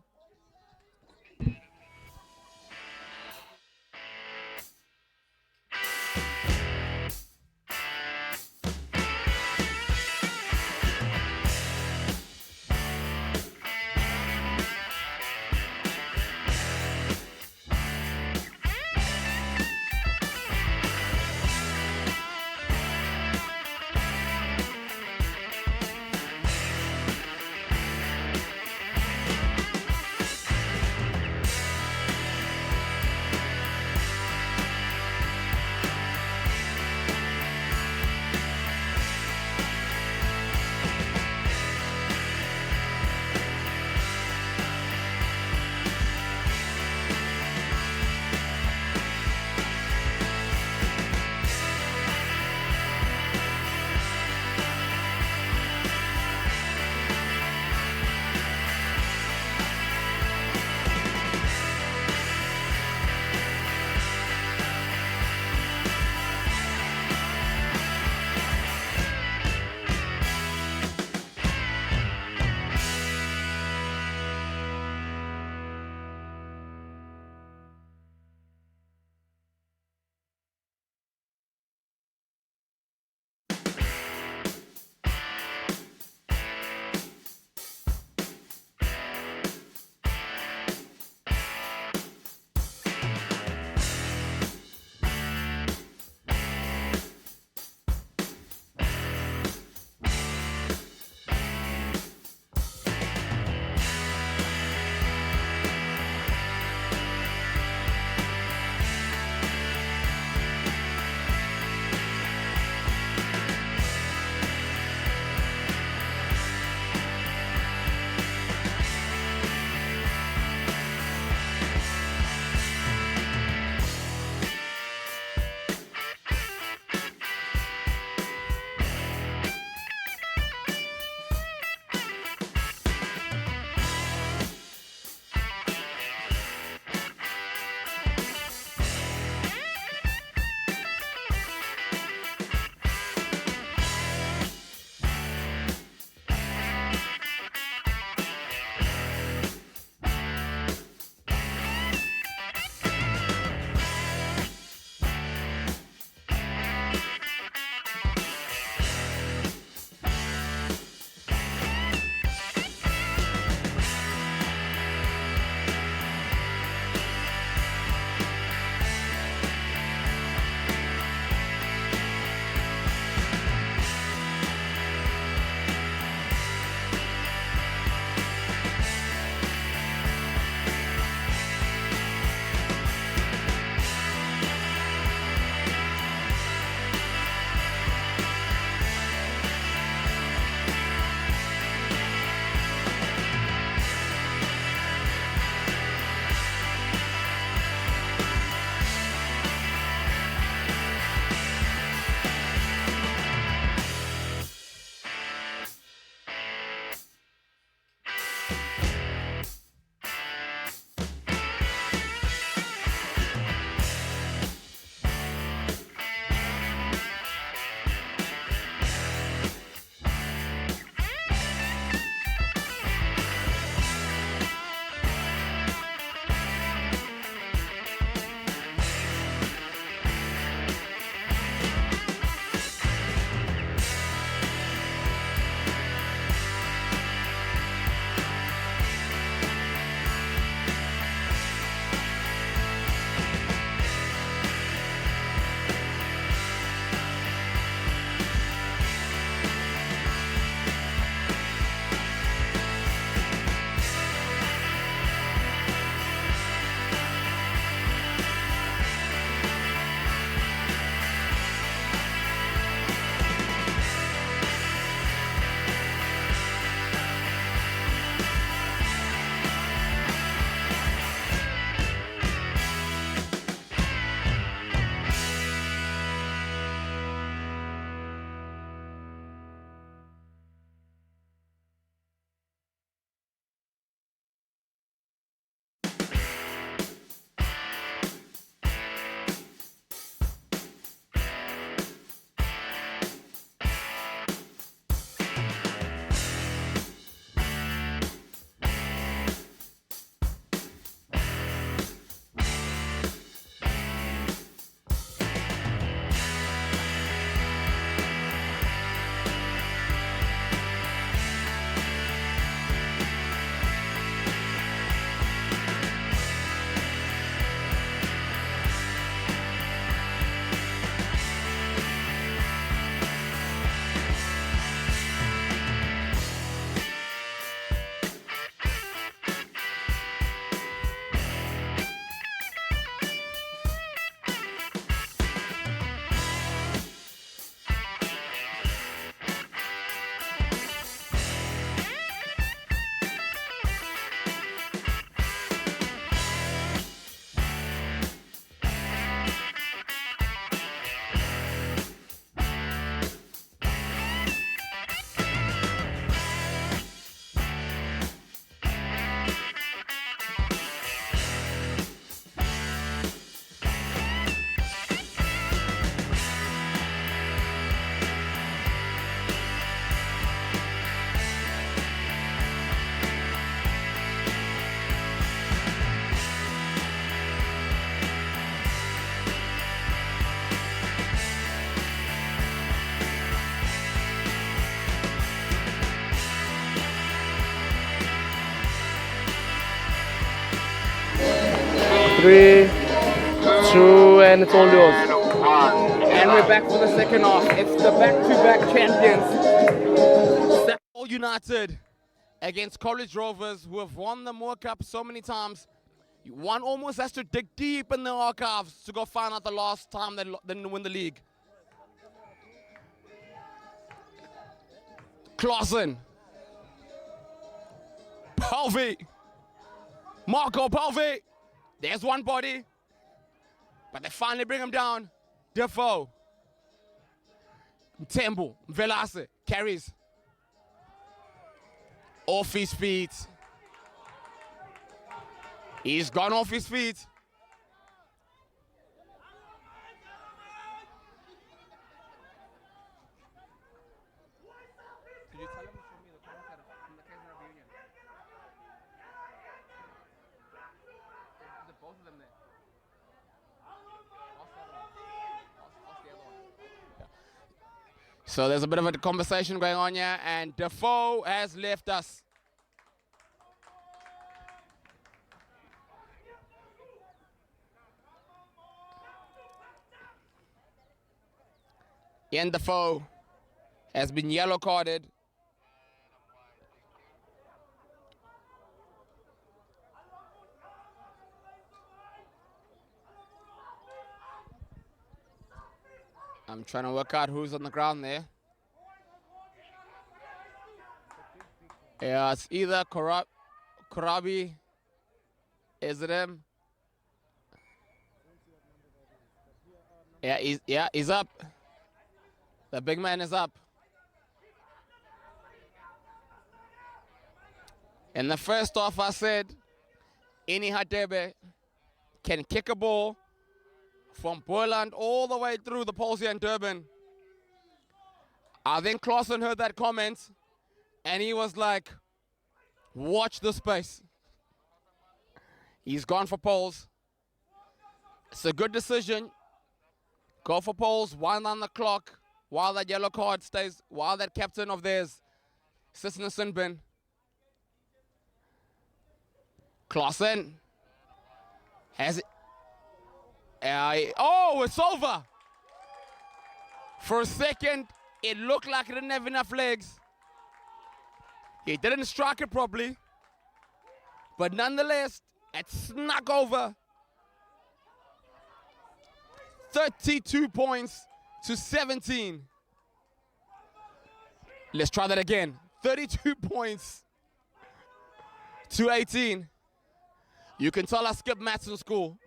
3, 2, and it's all yours. And we're back for the second half. It's the back-to-back champions, Safcol United, against College Rovers, who have won the Moore Cup so many times. One almost has to dig deep in the archives to go find out the last time they didn't win the league. Clausen. Palvey. Marco Palvey. There's one body. But they finally bring him down. Defoe. Tembu. Velase. Carries. Off his feet. He's gone off his feet. Could you tell him to show me the commentator from the College Rovers Union? Is it both of them there? Ask the other one. Yeah. So there's a bit of a conversation going on here, and Defoe has left us. Ian Defoe has been yellow carded. I'm trying to work out who's on the ground there. Yeah, it's either Korabi. Is it him? Yeah, he's up. The big man is up. In the first half, I said, Ini Hadebe can kick a ball from Boyland all the way through the poles here in Durban. I think Clausen heard that comment, and he was like, watch the space. He's gone for poles. It's a good decision. Go for poles, wind on the clock, while that yellow card stays, while that captain of theirs sits in the sin bin. Clausen has it. Oh, it's over. For a second, it looked like he didn't have enough legs. He didn't strike it properly. But nonetheless, it snuck over. 32 points to 17. Let's try that again. 32 points to 18. You can tell I skipped maths in school.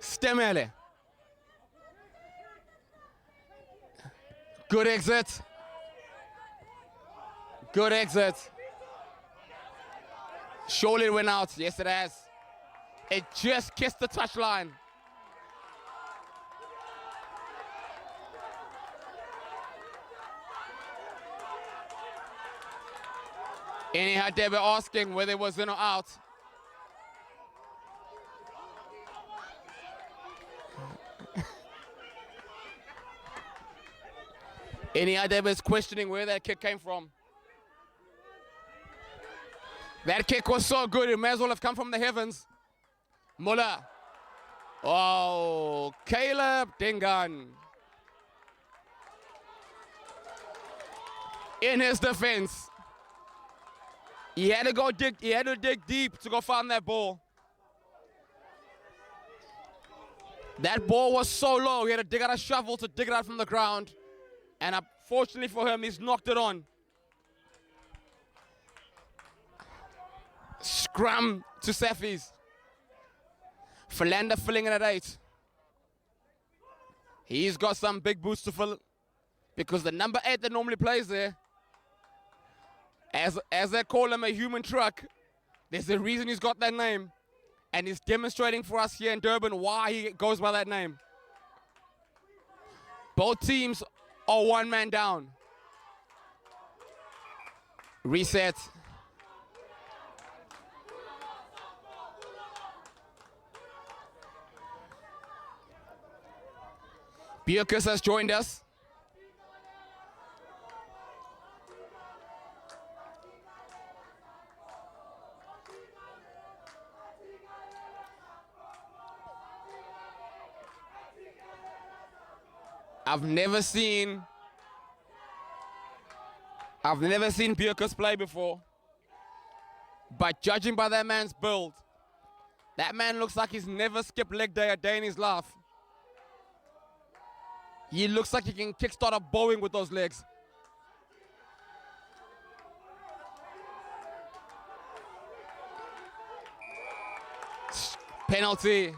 Stemele. Good exit. Good exit. Surely it went out. Yes, it has. It just kissed the touchline. Anyhow, they were asking whether it was in or out. Anyhow, they was questioning where that kick came from. That kick was so good, it may as well have come from the heavens. Muller. Oh, Caleb Dingan. In his defense. He had to dig deep to go find that ball. That ball was so low, he had to dig out a shovel to dig it out from the ground. And unfortunately for him, he's knocked it on. Scrum to Safis. Philander filling in at 8. He's got some big boots to fill because the number 8 that normally plays there, as they call him a human truck, there's a reason he's got that name. And he's demonstrating for us here in Durban why he goes by that name. Both teams are one man down. Reset. Bierkus has joined us. I've never seen Bierkus play before. But judging by that man's build, that man looks like he's never skipped leg day a day in his life. He looks like he can kickstart a Boeing with those legs. Penalty.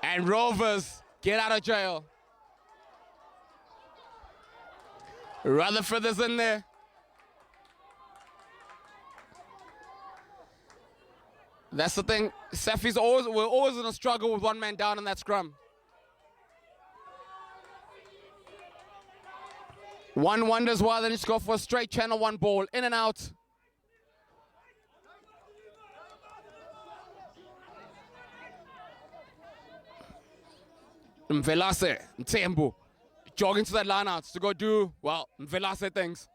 And Rovers get out of jail. Rutherford is in there. That's the thing. We're always in a struggle with one man down in that scrum. One wonders why they just go for a straight channel one ball, in and out. Mvelase, Ntembu, jogging to that line out to go do, well, Mvelase things.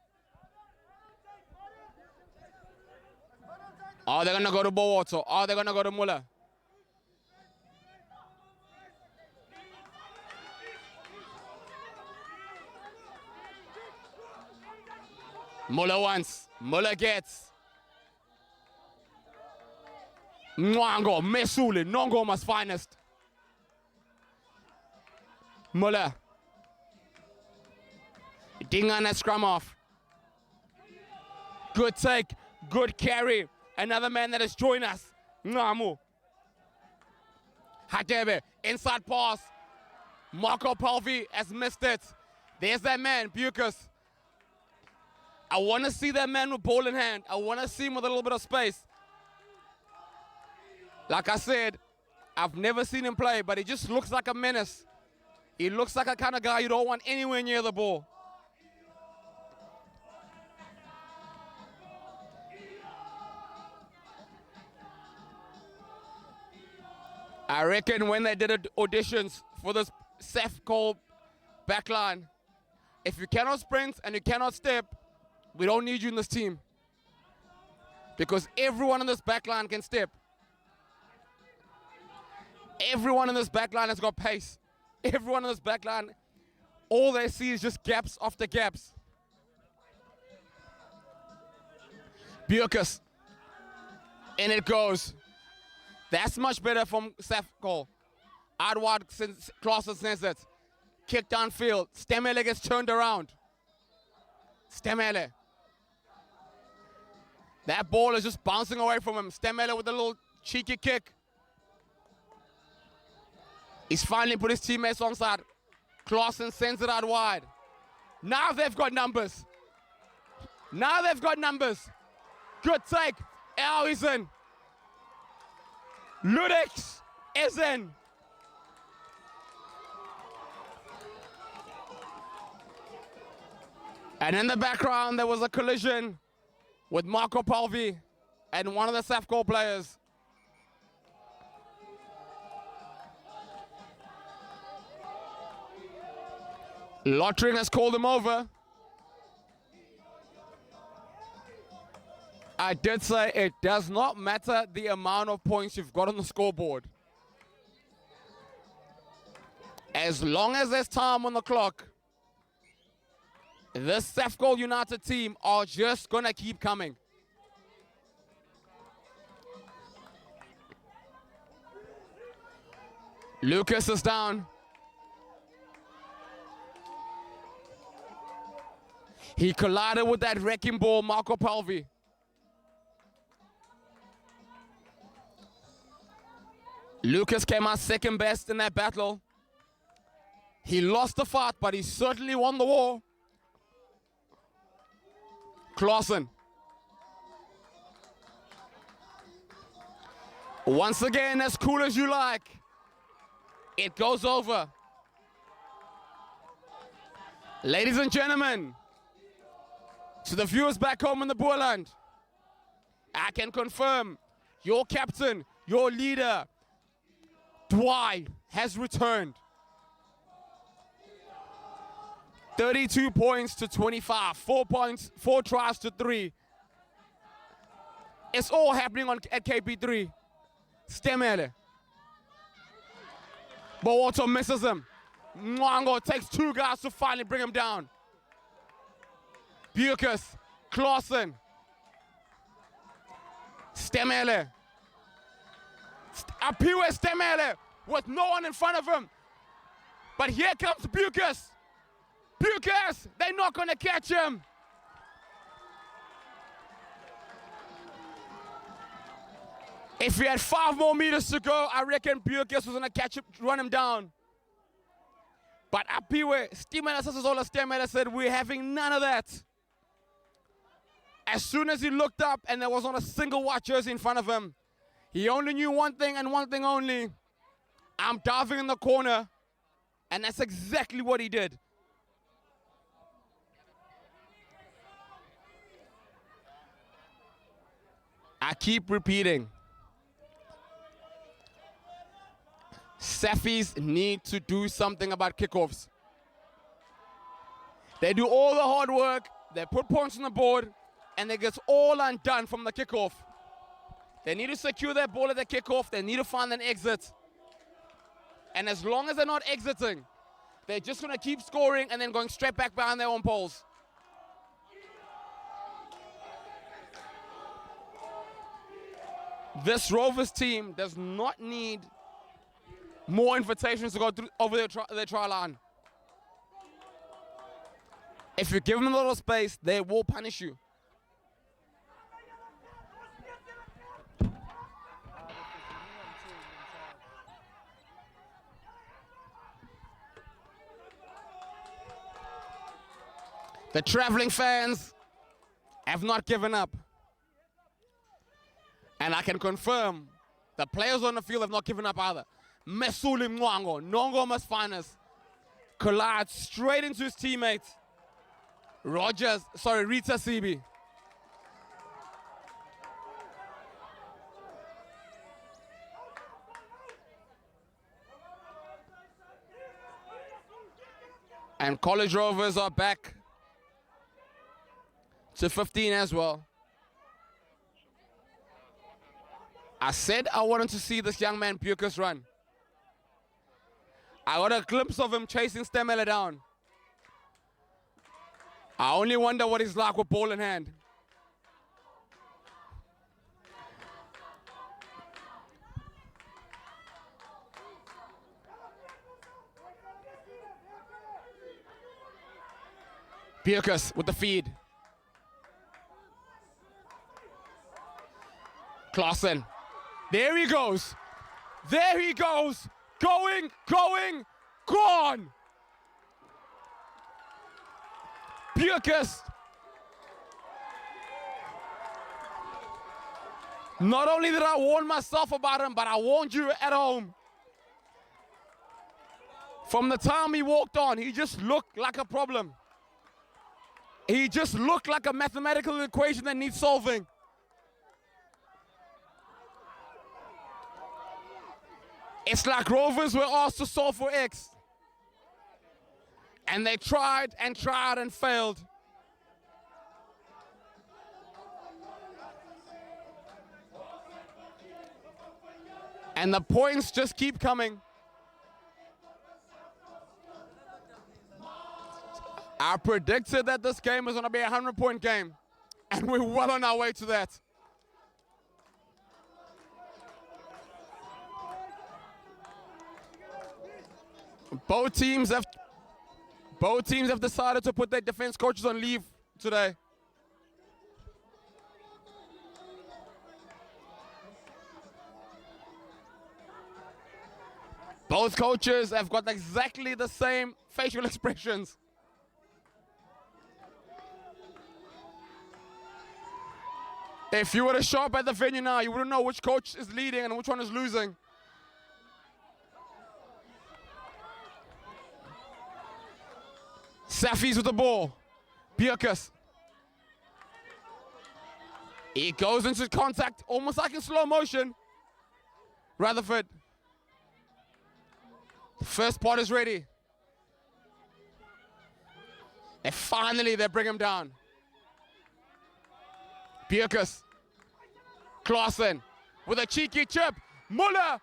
Are they going to go to Bowato? Are they going to go to Muller? Muller wants, Muller gets. Mwango, Mesuli, Nongoma's finest. Muller. Dingana scrum off. Good take, good carry. Another man that has joined us. Ngamu. Hadebe, inside pass. Marco Palvi has missed it. There's that man, Bucas. I want to see that man with ball in hand. I want to see him with a little bit of space. Like I said, I've never seen him play, but he just looks like a menace. He looks like a kind of guy you don't want anywhere near the ball. I reckon when they did auditions for this Safcol backline, if you cannot sprint and you cannot step, we don't need you in this team. Because everyone in this backline can step. Everyone in this backline has got pace. Everyone in this backline, all they see is just gaps after gaps. Bierkus. And it goes. That's much better from Safcol. Adward Clausen sends it. Kick downfield. Stemele gets turned around. Stemele. That ball is just bouncing away from him. Stemele with a little cheeky kick. He's finally put his teammates onside. Clausen sends it out wide. Now they've got numbers. Now they've got numbers. Good take. Al is in. Ludix is in. And in the background, there was a collision with Marco Palvi and one of the Safcol players. Lottering has called him over. I did say it does not matter the amount of points you've got on the scoreboard. As long as there's time on the clock, this SEFCo United team are just going to keep coming. Lucas is down. He collided with that wrecking ball, Marco Palvi. Lucas came out second best in that battle. He lost the fight, but he certainly won the war. Clausen. Once again, as cool as you like. It goes over. Ladies and gentlemen, to the viewers back home in the Boerland, I can confirm your captain, your leader, Dwight, has returned. 32 points to 25, 4 points, 4 tries to 3. It's all happening at KP3. Stemele. But also misses him. Mwango takes 2 guys to finally bring him down. Bucas, Clausen, Stemele. Apiwe Stemele with no one in front of him. But here comes Bucas. Bucas, they're not going to catch him. If we had 5 more meters to go, I reckon Bucas was going to catch him, run him down. But Apiwe, Stemele said, we're having none of that. As soon as he looked up and there was not a single white jersey in front of him, he only knew one thing and one thing only. I'm diving in the corner. And that's exactly what he did. I keep repeating. Safis need to do something about kickoffs. They do all the hard work, they put points on the board, and it gets all undone from the kickoff. They need to secure their ball at the kickoff, they need to find an exit. And as long as they're not exiting, they're just going to keep scoring and then going straight back behind their own poles. This Rovers team does not need more invitations to go through over their try line. If you give them a little space, they will punish you. The traveling fans have not given up. And I can confirm the players on the field have not given up either. Mesuli Mwango, Nongoma's finest, collides straight into his teammate. Rita Sibi. And College Rovers are back to 15 as well. I said I wanted to see this young man Bucas run. I got a glimpse of him chasing Stemele down. I only wonder what he's like with ball in hand. Bucas with the feed. Clausen. There he goes. There he goes. Going, gone. Bucas. Not only did I warn myself about him, but I warned you at home. From the time he walked on, he just looked like a problem. He just looked like a mathematical equation that needs solving. It's like Rovers were asked to solve for X. And they tried and tried and failed. And the points just keep coming. I predicted that this game was going to be a 100-point game. And we're well on our way to that. Both teams have decided to put their defense coaches on leave today. Both coaches have got exactly the same facial expressions. If you were to show up at the venue now, you wouldn't know which coach is leading and which one is losing. Safis with the ball. Bucas. He goes into contact almost like in slow motion. Rutherford. The first part is ready. And finally they bring him down. Bucas. Clausen with a cheeky chip. Muller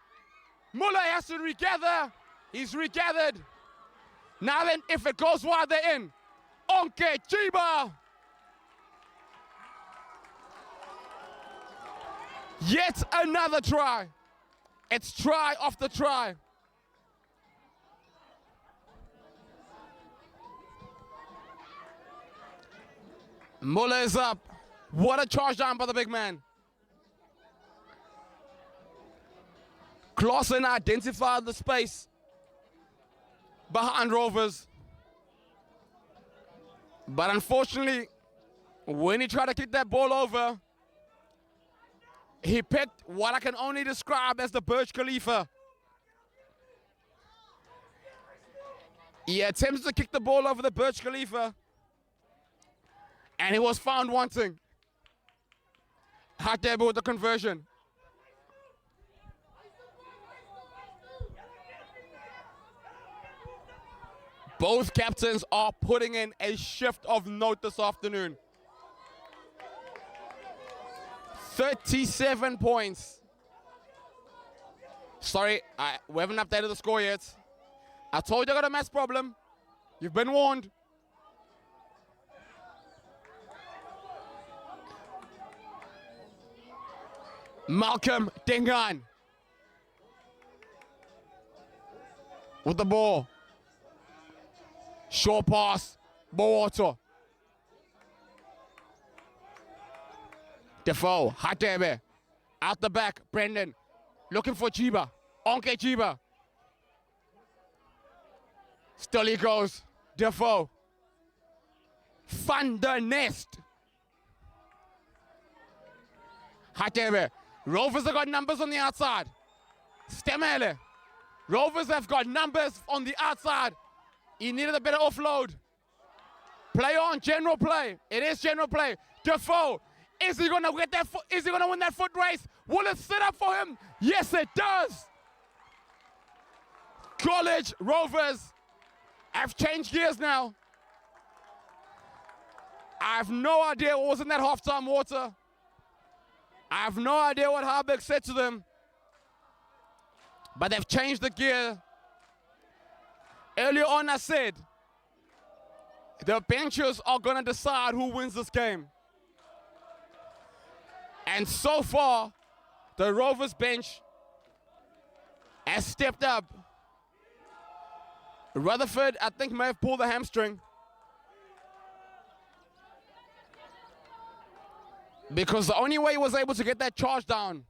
has to regather. He's regathered. Now then, if it goes wide, they're in. Onke Chiba. Yet another try. It's try after try. Muller is up. What a charge down by the big man. Clausen identified the space behind Rovers. But unfortunately, when he tried to kick that ball over, he picked what I can only describe as the Burj Khalifa. He attempted to kick the ball over the Burj Khalifa, and he was found wanting. Hatebe with the conversion. Both captains are putting in a shift of note this afternoon. 37 points. Sorry, we haven't updated the score yet. I told you I got a maths problem. You've been warned. Malcolm Dingan with the ball. Short pass, Bowato. Defoe, Hatebe. Out the back, Brendan. Looking for Chiba. Onke Chiba. Still he goes. Defoe. Van der Nest. Hatebe. Rovers have got numbers on the outside. Stemele. Rovers have got numbers on the outside. He needed a better offload. Play on, general play. It is general play. Defoe, is he gonna get that? Is he gonna win that foot race? Will it sit up for him? Yes, it does. College Rovers have changed gears now. I have no idea what was in that halftime water. I have no idea what Harbeck said to them. But they've changed the gear. Earlier on I said, the benches are going to decide who wins this game. And so far, the Rovers bench has stepped up. Rutherford, I think, may have pulled the hamstring. Because the only way he was able to get that charge down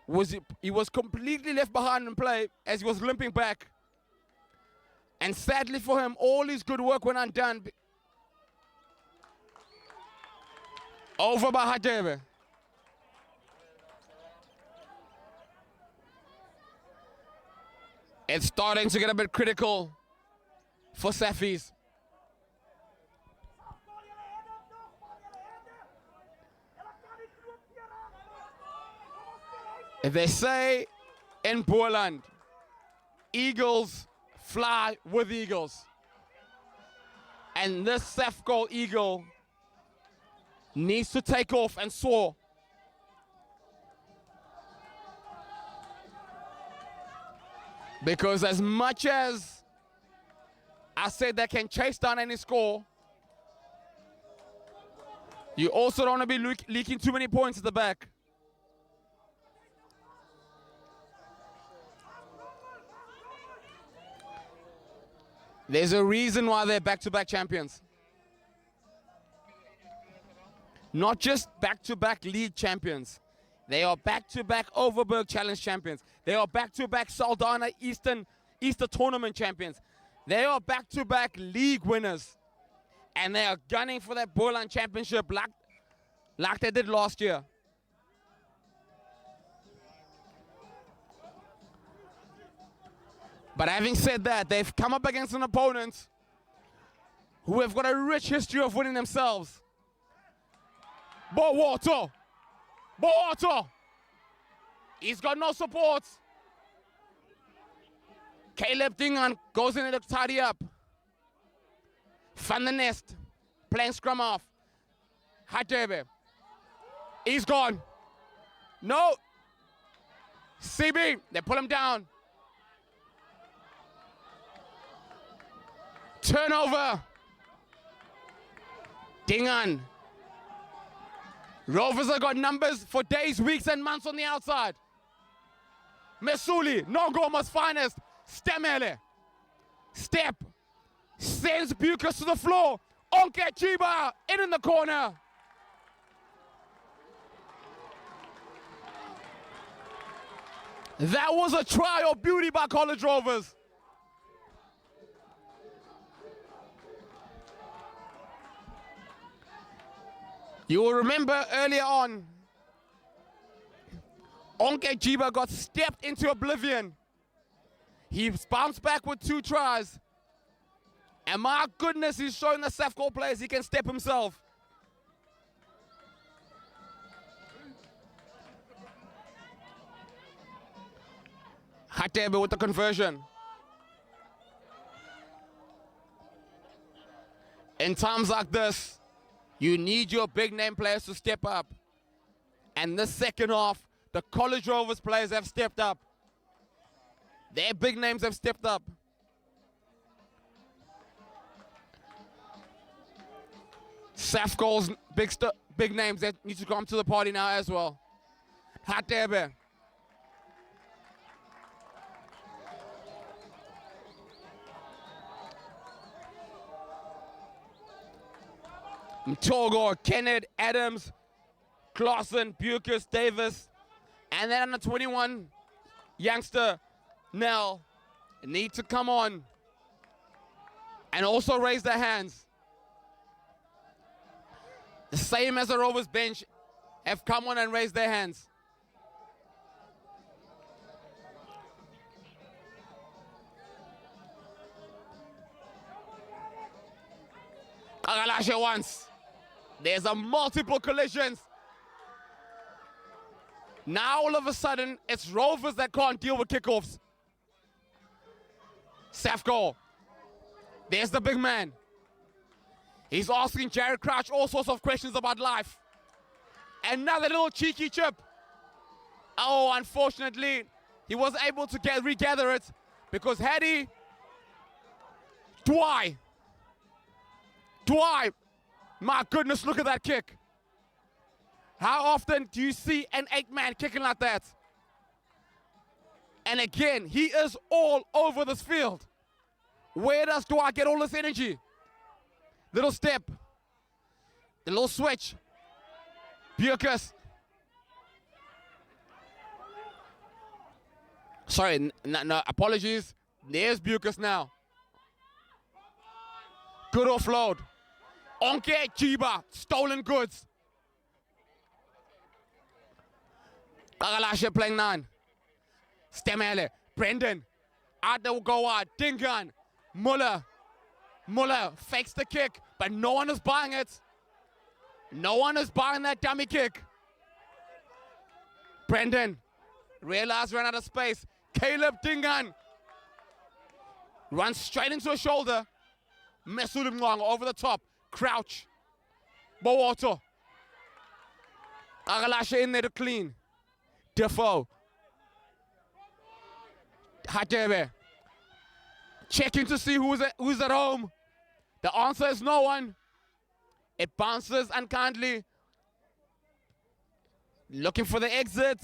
was he was completely left behind in play as he was limping back. And sadly for him, all his good work went undone. Over by Hadebe. It's starting to get a bit critical for Safis. They say in Boerland, eagles fly with eagles. And this Safcol eagle needs to take off and soar. Because as much as I said they can chase down any score, you also don't want to be leaking too many points at the back. There's a reason why they're back-to-back champions. Not just back-to-back league champions. They are back-to-back Overberg Challenge champions. They are back-to-back Saldanha Easter Tournament champions. They are back-to-back league winners. And they are gunning for that Boerland championship like they did last year. But having said that, they've come up against an opponent who have got a rich history of winning themselves. Bowato. He's got no support. Caleb Dingan goes in to tidy up. Van der Nest playing scrum off. Hatebe. He's gone. No. CB, they pull him down. Turnover. Dingan. Rovers have got numbers for days, weeks, and months on the outside. Mesuli, Nongoma's finest. Stemele. Step. Sends Bucas to the floor. Onke Chiba in the corner. That was a try of beauty by College Rovers. You will remember earlier on, Onke Chiba got stepped into oblivion. He bounced back with 2 tries. And my goodness, he's showing the Safcol players he can step himself. Hatebe with the conversion. In times like this, you need your big name players to step up. And this second half, the College Rovers players have stepped up. Their big names have stepped up. Safcol's big names that need to come to the party now as well. Hatebe. Mtogo, Kenneth, Adams, Clausen, Bucas, Davis, and then under 21 youngster Nell need to come on and also raise their hands. The same as the Rovers bench have come on and raised their hands. Kagalashe once. There's a multiple collisions. Now all of a sudden, it's Rovers that can't deal with kickoffs. Safcol. There's the big man. He's asking Jared Crouch all sorts of questions about life. Another little cheeky chip. Oh, unfortunately, he was able to regather it because had he... Dwight, my goodness, look at that kick. How often do you see an 8-man kicking like that? And again, he is all over this field. Where does Dwight get all this energy? Little step. The little switch. Bucas. Sorry, no, apologies. There's Bucas now. Good offload. Onke Chiba, stolen goods. Kagalashe playing 9. Stemele, Brendan. Out go out, Dingan. Muller fakes the kick, but no one is buying it. No one is buying that dummy kick. Brendan, realized ran out of space. Caleb Dingan runs straight into a shoulder. Mesulim Ngong over the top. Crouch. Bowato. Kagalashe in there to clean. Defoe. Hatebe. Checking to see who's at home. The answer is no one. It bounces unkindly. Looking for the exit.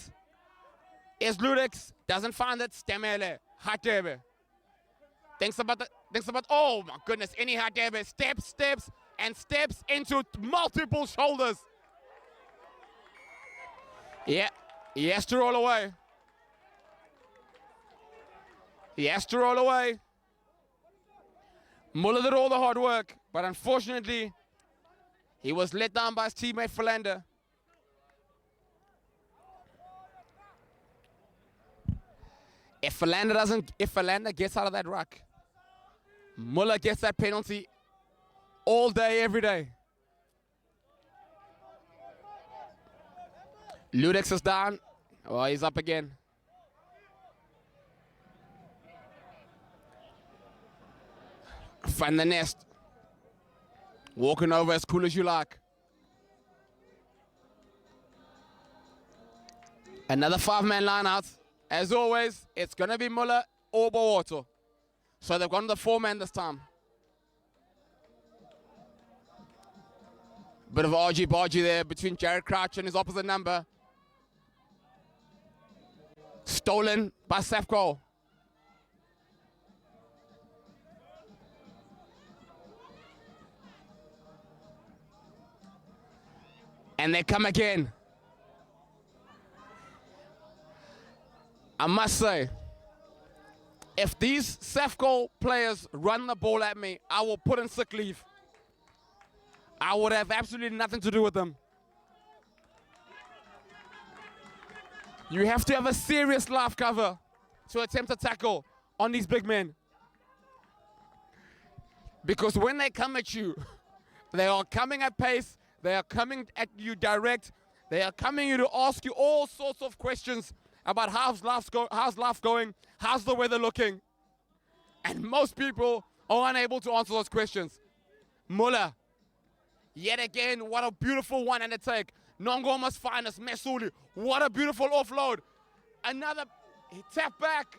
Is Ludex. Doesn't find it. Stemele. Hatebe. Thinks about, oh my goodness, any Hatebe. Steps into multiple shoulders. Yeah, he has to roll away. He has to roll away. Muller did all the hard work, but unfortunately, he was let down by his teammate Philander. If Philander gets out of that ruck, Muller gets that penalty all day, every day. Ludex is down. Oh, he's up again. Find the nest. Walking over as cool as you like. Another 5-man line out. As always, it's going to be Muller or Bowato. So they've gone to the 4-man this time. Bit of argy-bargy there between Jared Crouch and his opposite number. Stolen by Safcol. And they come again. I must say, if these Safcol players run the ball at me, I will put in sick leave. I would have absolutely nothing to do with them. You have to have a serious life cover to attempt a tackle on these big men. Because when they come at you, they are coming at pace, they are coming at you direct, they are coming you to ask you all sorts of questions about how's life going, how's the weather looking. And most people are unable to answer those questions. Muller, yet again, what a beautiful one and a take. Nongoma's finest, Mesuli, what a beautiful offload. Another tap back.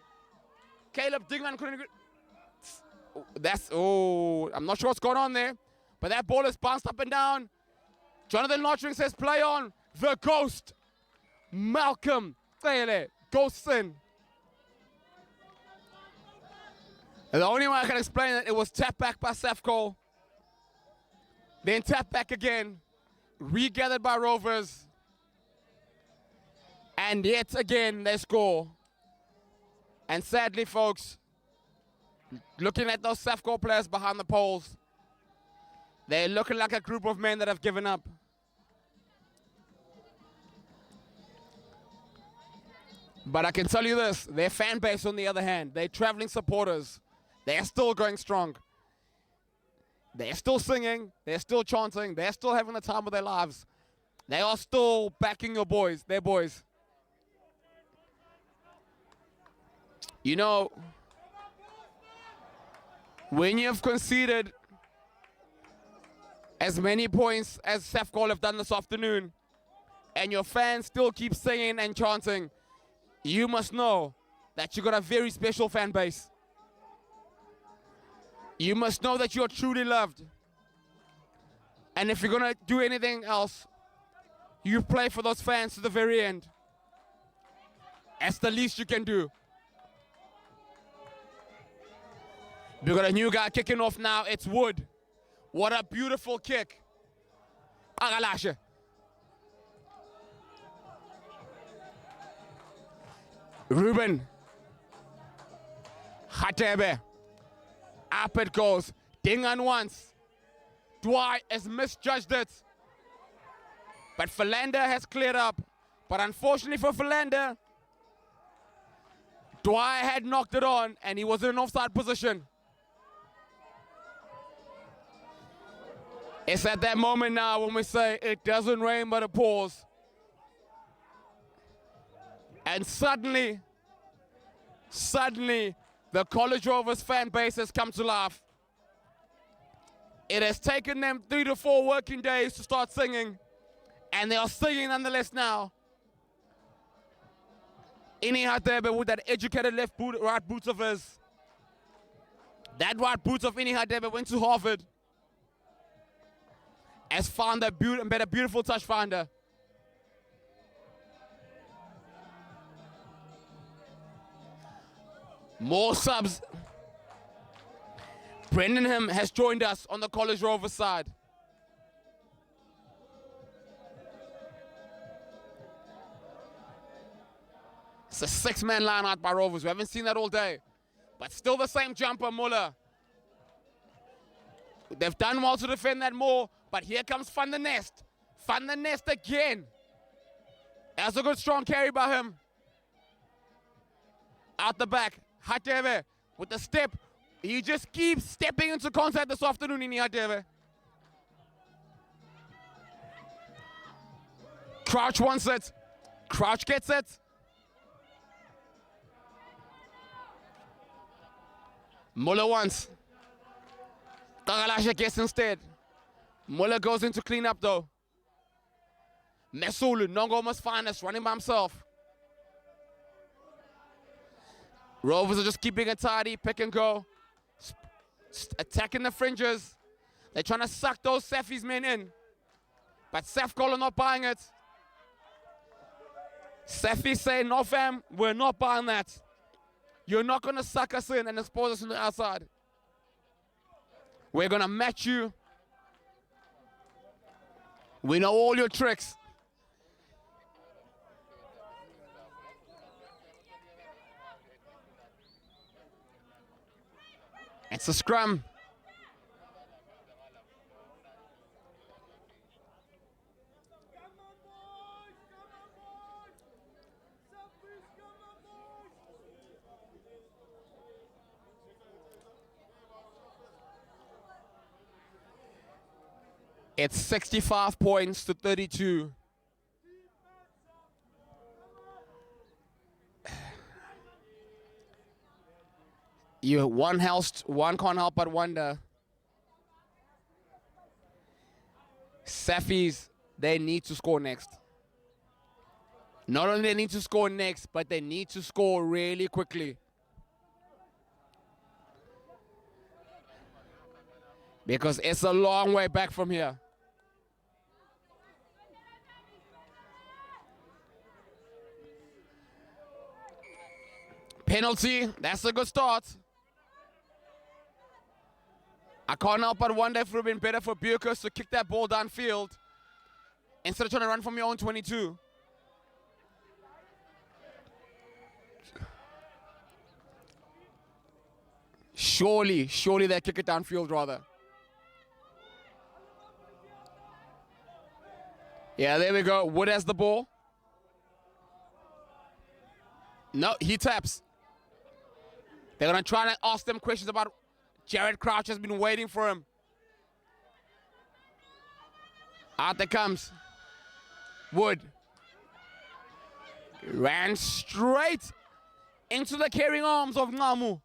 Caleb Dingman couldn't. I'm not sure what's going on there, but that ball is bounced up and down. Jonathan Lottering says play on. The ghost, Malcolm Tsele, ghosts in. And the only way I can explain it was tap back by Safcol. Then tap back again, regathered by Rovers. And yet again, they score. And sadly, folks, looking at those Safcol players behind the poles, they're looking like a group of men that have given up. But I can tell you this, their fan base, on the other hand, their traveling supporters, they're still going strong. They're still singing, they're still chanting, they're still having the time of their lives. They are still backing your boys, their boys. You know, when you've conceded as many points as Safcol have done this afternoon, and your fans still keep singing and chanting, you must know that you got a very special fan base. You must know that you're truly loved. And if you're going to do anything else, you play for those fans to the very end. That's the least you can do. We've got a new guy kicking off now. It's Wood. What a beautiful kick. Agalashe. Ruben. Hatebe. Up it goes. Dingan once. Dwight has misjudged it. But Philander has cleared up. But unfortunately for Philander, Dwight had knocked it on and he was in an offside position. It's at that moment now when we say it doesn't rain but it pours. And suddenly, the College Rovers fan base has come to life. It has taken them 3 to 4 working days to start singing, and they are singing nonetheless now. Ini Hadebe with that educated right boot of his. That right boot of Ini Hadebe went to Harvard. Has found a beautiful touch finder. More subs. Brendan Him has joined us on the College Rovers side. It's a 6-man line out by Rovers. We haven't seen that all day. But still the same jumper, Muller. They've done well to defend that more, but here comes Van der Nest. Van der Nest again. That's a good strong carry by him. Out the back. Hateve with the step. He just keeps stepping into contact this afternoon in Hateve. Crouch wants it. Crouch gets it. Muller wants. Kagalasha gets instead. Muller goes in to clean up though. Mesulu, Nongoma's finest, running by himself. Rovers are just keeping it tidy, pick and go. Attacking the fringes. They're trying to suck those Safi's men in. But Safcol are not buying it. Safi say, no fam, we're not buying that. You're not going to suck us in and expose us on the outside. We're going to match you. We know all your tricks. It's a scrum. It's 65 points to 32. One can't help but wonder. Safis, they need to score next. Not only they need to score next, but they need to score really quickly. Because it's a long way back from here. Penalty, that's a good start. I can't help but wonder if it would have been better for Bierkus to kick that ball downfield instead of trying to run from your own 22. Surely they kick it downfield rather. Yeah, there we go. Wood has the ball. No, he taps. They're going to try and ask them questions about Jared Crouch has been waiting for him. Out there comes Wood. Ran straight into the carrying arms of Ngamu.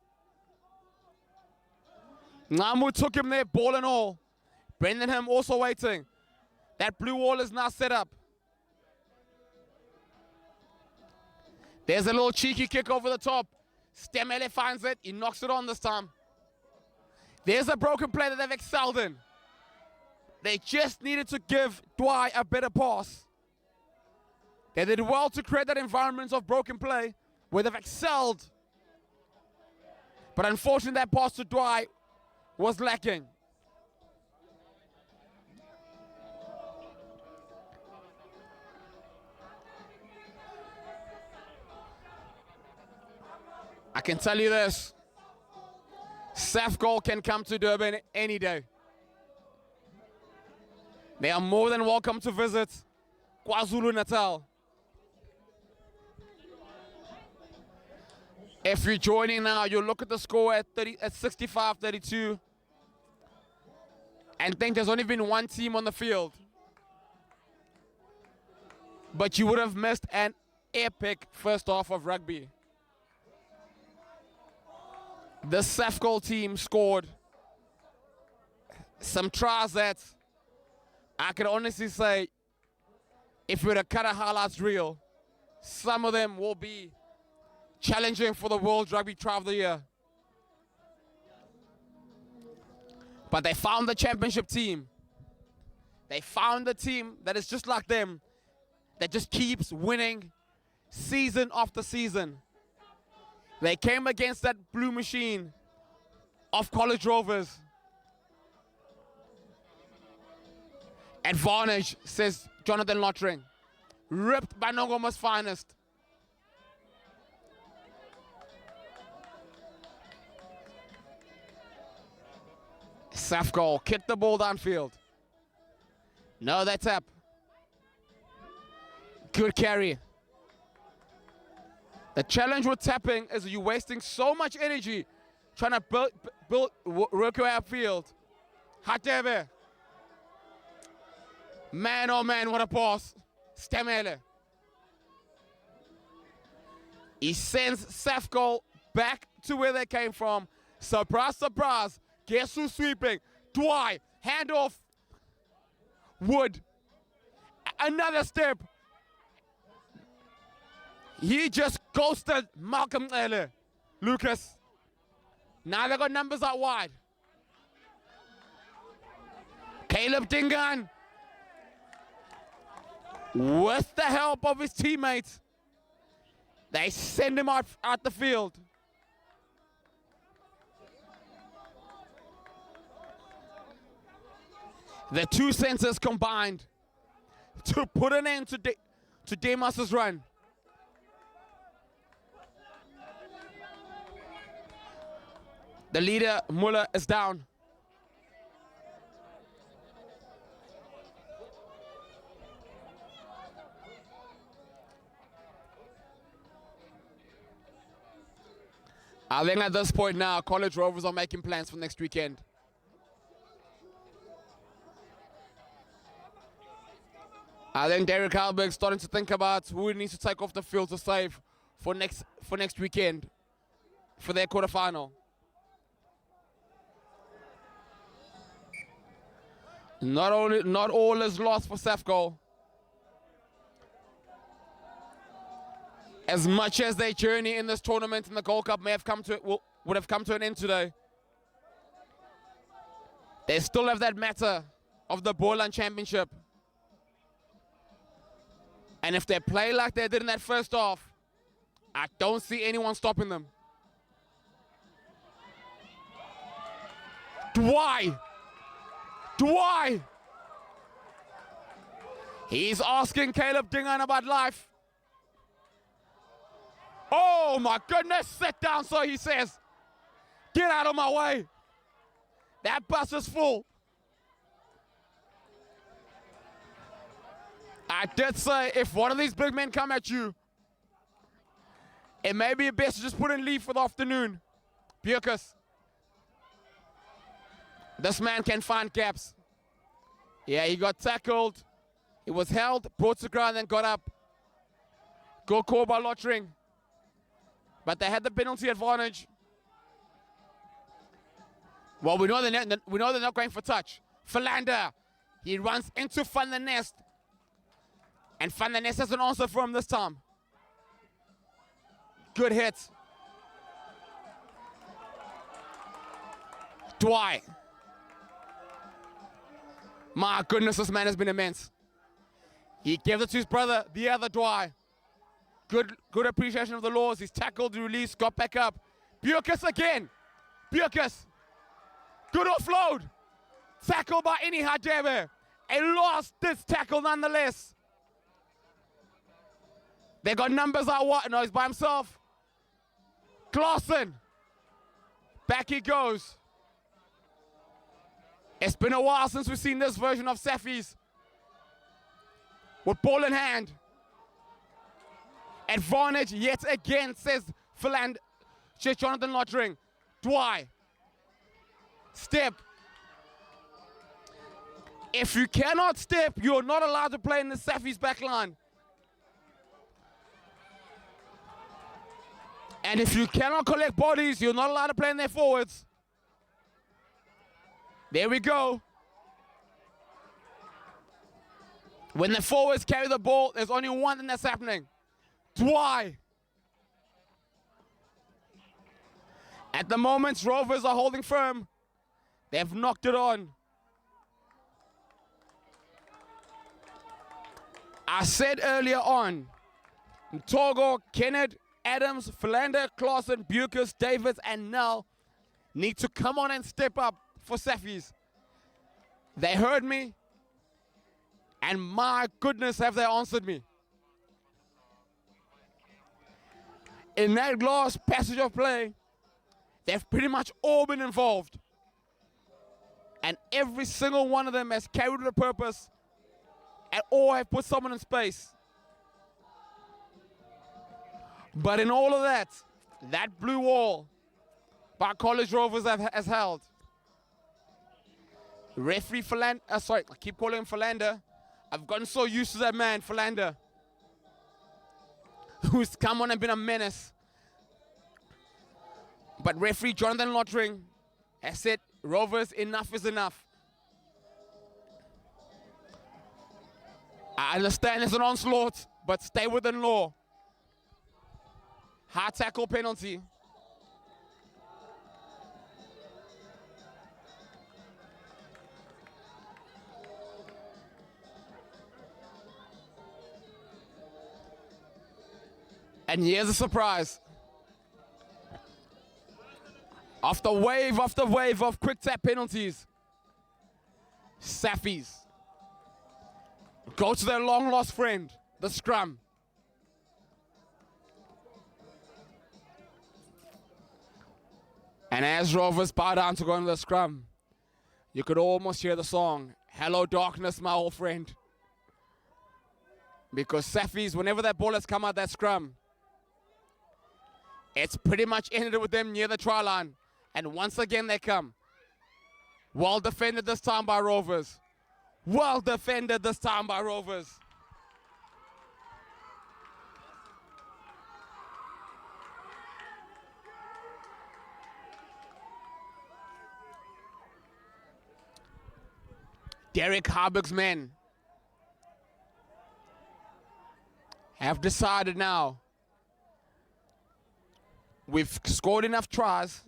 Ngamu took him there, ball and all. Brendan Him also waiting. That blue wall is now set up. There's a little cheeky kick over the top. Stemele finds it. He knocks it on this time. There's a broken play that they've excelled in. They just needed to give Dwight a better pass. They did well to create that environment of broken play where they've excelled. But unfortunately, that pass to Dwight was lacking. I can tell you this, Safcol can come to Durban any day. They are more than welcome to visit KwaZulu-Natal. If you're joining now, you look at the score at 65-32 and think there's only been one team on the field. But you would have missed an epic first half of rugby. The Safcol team scored some tries that I can honestly say, if we were to cut a highlights reel, some of them will be challenging for the World Rugby Try of the Year. But they found the championship team. They found the team that is just like them, that just keeps winning season after season. They came against that blue machine of College Rovers. Advantage, says Jonathan Lottering. Ripped by Nongoma's finest. Safcol kicked the ball downfield. No, that's up. Good carry. The challenge with tapping is you're wasting so much energy trying to work your way upfield. Hatebe. Man, oh man, what a pass. Stemele. He sends Safcol back to where they came from. Surprise, surprise. Guess who's sweeping? Dwight. Handoff. Wood. Another step. He just ghosted Malcolm Ele. Lucas. Now they got numbers out wide. Caleb Dingan. With the help of his teammates, they send him out the field. The two senses combined to put an end to Demas's run. The leader, Muller, is down. I think at this point now, College Rovers are making plans for next weekend. I think Derek Halberg's starting to think about who he needs to take off the field to save for next weekend, for their quarterfinal. Not all is lost for Safcol. As much as their journey in this tournament in the Gold Cup would have come to an end today, they still have that matter of the Borderline Championship. And if they play like they did in that first half, I don't see anyone stopping them. Why? He's asking Caleb Dingan about life. Oh my goodness, sit down, sir, he says. Get out of my way. That bus is full. I did say if one of these big men come at you, it may be best to just put in leave for the afternoon. Bjerkes. This man can find gaps. Yeah, he got tackled. He was held, brought to ground, and got up. Good call by Lottering. But they had the penalty advantage. Well, we know they're not going for touch. Philander, he runs into Van der Nest. And Van der Nest has an answer for him this time. Good hit. Dwight. My goodness, this man has been immense. He gave it to his brother, the other Dwight. Good appreciation of the laws. He's tackled, released, got back up. Bjerkes again. Bjerkes. Good offload. Tackle by Ini Hadebe. A lost this tackle nonetheless. They got numbers out what? No, he's by himself. Clausen. Back he goes. It's been a while since we've seen this version of Safi's. With ball in hand. Advantage yet again, says Jonathan Lottering. Dwight. Step. If you cannot step, you're not allowed to play in the Safi's back line. And if you cannot collect bodies, you're not allowed to play in their forwards. There we go. When the forwards carry the ball, there's only one thing that's happening. Dwight. At the moment, Rovers are holding firm. They've knocked it on. I said earlier on, Togo, Kenneth, Adams, Philander, Clausen, Bjerkes, Davids, and Nell need to come on and step up for Safi's. They heard me, and my goodness have they answered me. In that last passage of play, they've pretty much all been involved. And every single one of them has carried a purpose and all have put someone in space. But in all of that, that blue wall by College Rovers has held. Referee Philander, I keep calling him Philander. I've gotten so used to that man, Philander, who's come on and been a menace. But referee Jonathan Lottering has said, Rovers, enough is enough. I understand it's an onslaught, but stay within law. High tackle penalty. And here's a surprise. After wave of quick tap penalties, Saffies go to their long lost friend, the scrum. And as Rovers bow down to go into the scrum, you could almost hear the song, "Hello Darkness, my old friend." Because Saffies, whenever that ball has come out that scrum, it's pretty much ended with them near the try line. And once again they come. Well defended this time by Rovers. Well defended this time by Rovers. Derek Harburg's men have decided now we've scored enough tries.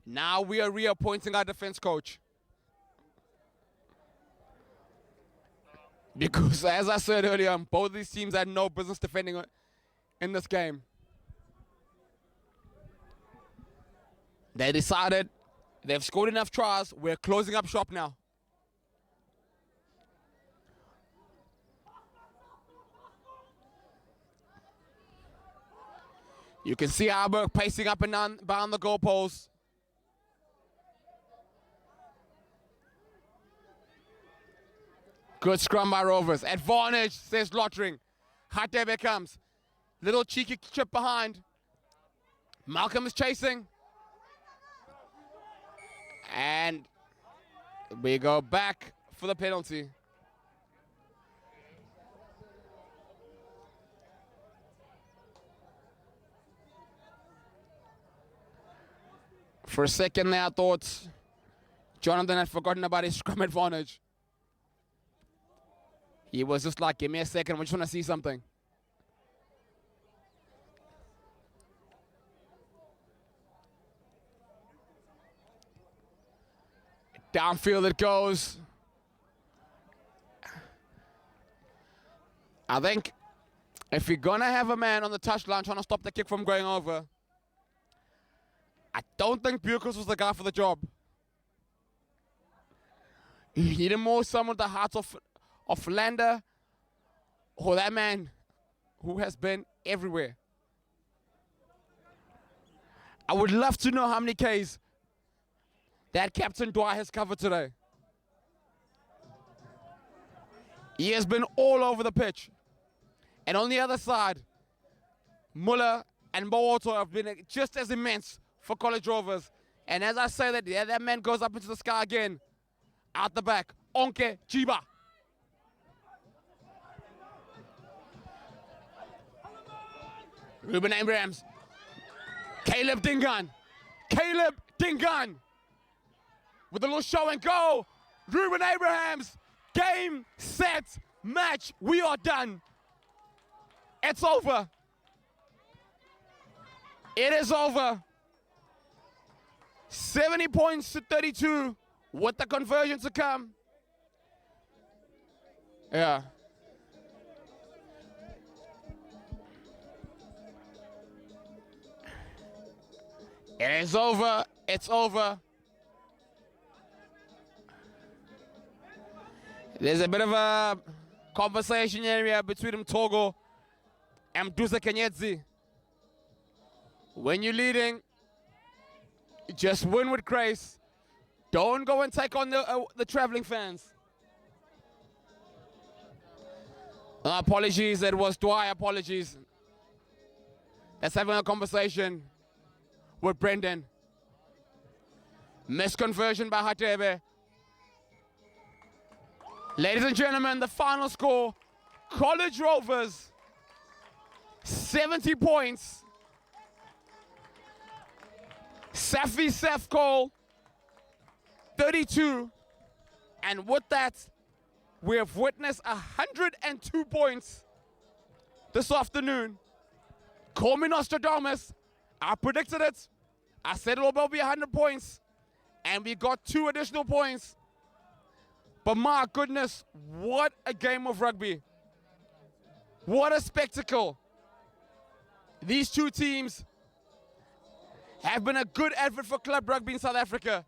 Now we are reappointing our defense coach. Because as I said earlier, both these teams had no business defending in this game. They decided they've scored enough tries, we're closing up shop now. You can see Harburg pacing up and down behind the goalpost. Good scrum by Rovers. Advantage, says Lottering. Hatebe comes. Little cheeky chip behind. Malcolm is chasing. And we go back for the penalty. For a second there, I thought Jonathan had forgotten about his scrum advantage. He was just like, give me a second, we just want to see something. Downfield it goes. I think if you're going to have a man on the touchline trying to stop the kick from going over, I don't think Bukos was the guy for the job. You needed more someone with the heart of Lander or that man who has been everywhere. I would love to know how many Ks that Captain Dwight has covered today. He has been all over the pitch. And on the other side, Muller and Bowoto have been just as immense for College Rovers. And as I say that, yeah, that man goes up into the sky again. Out the back, Onke Chiba. Ruben Abrahams. Caleb Dingan. With a little show and go. Ruben Abrahams. Game, set, match. We are done. It's over. It is over. 70 points to 32 with the conversion to come. Yeah. It is over. It's over. There's a bit of a conversation area between Mtogo and Mdusa Kenyedzi. When you're leading, just win with grace. Don't go and take on the traveling fans. Apologies, it was Dwight, apologies. Let's have a conversation with Brendan. Misconversion by Hatebe. Ladies and gentlemen, the final score, College Rovers, 70 points. Safcol, 32. And with that, we have witnessed 102 points this afternoon. Call me Nostradamus. I predicted it. I said it will be 100 points. And we got 2 additional points. But my goodness, what a game of rugby. What a spectacle. These two teams have been a good advert for club rugby in South Africa.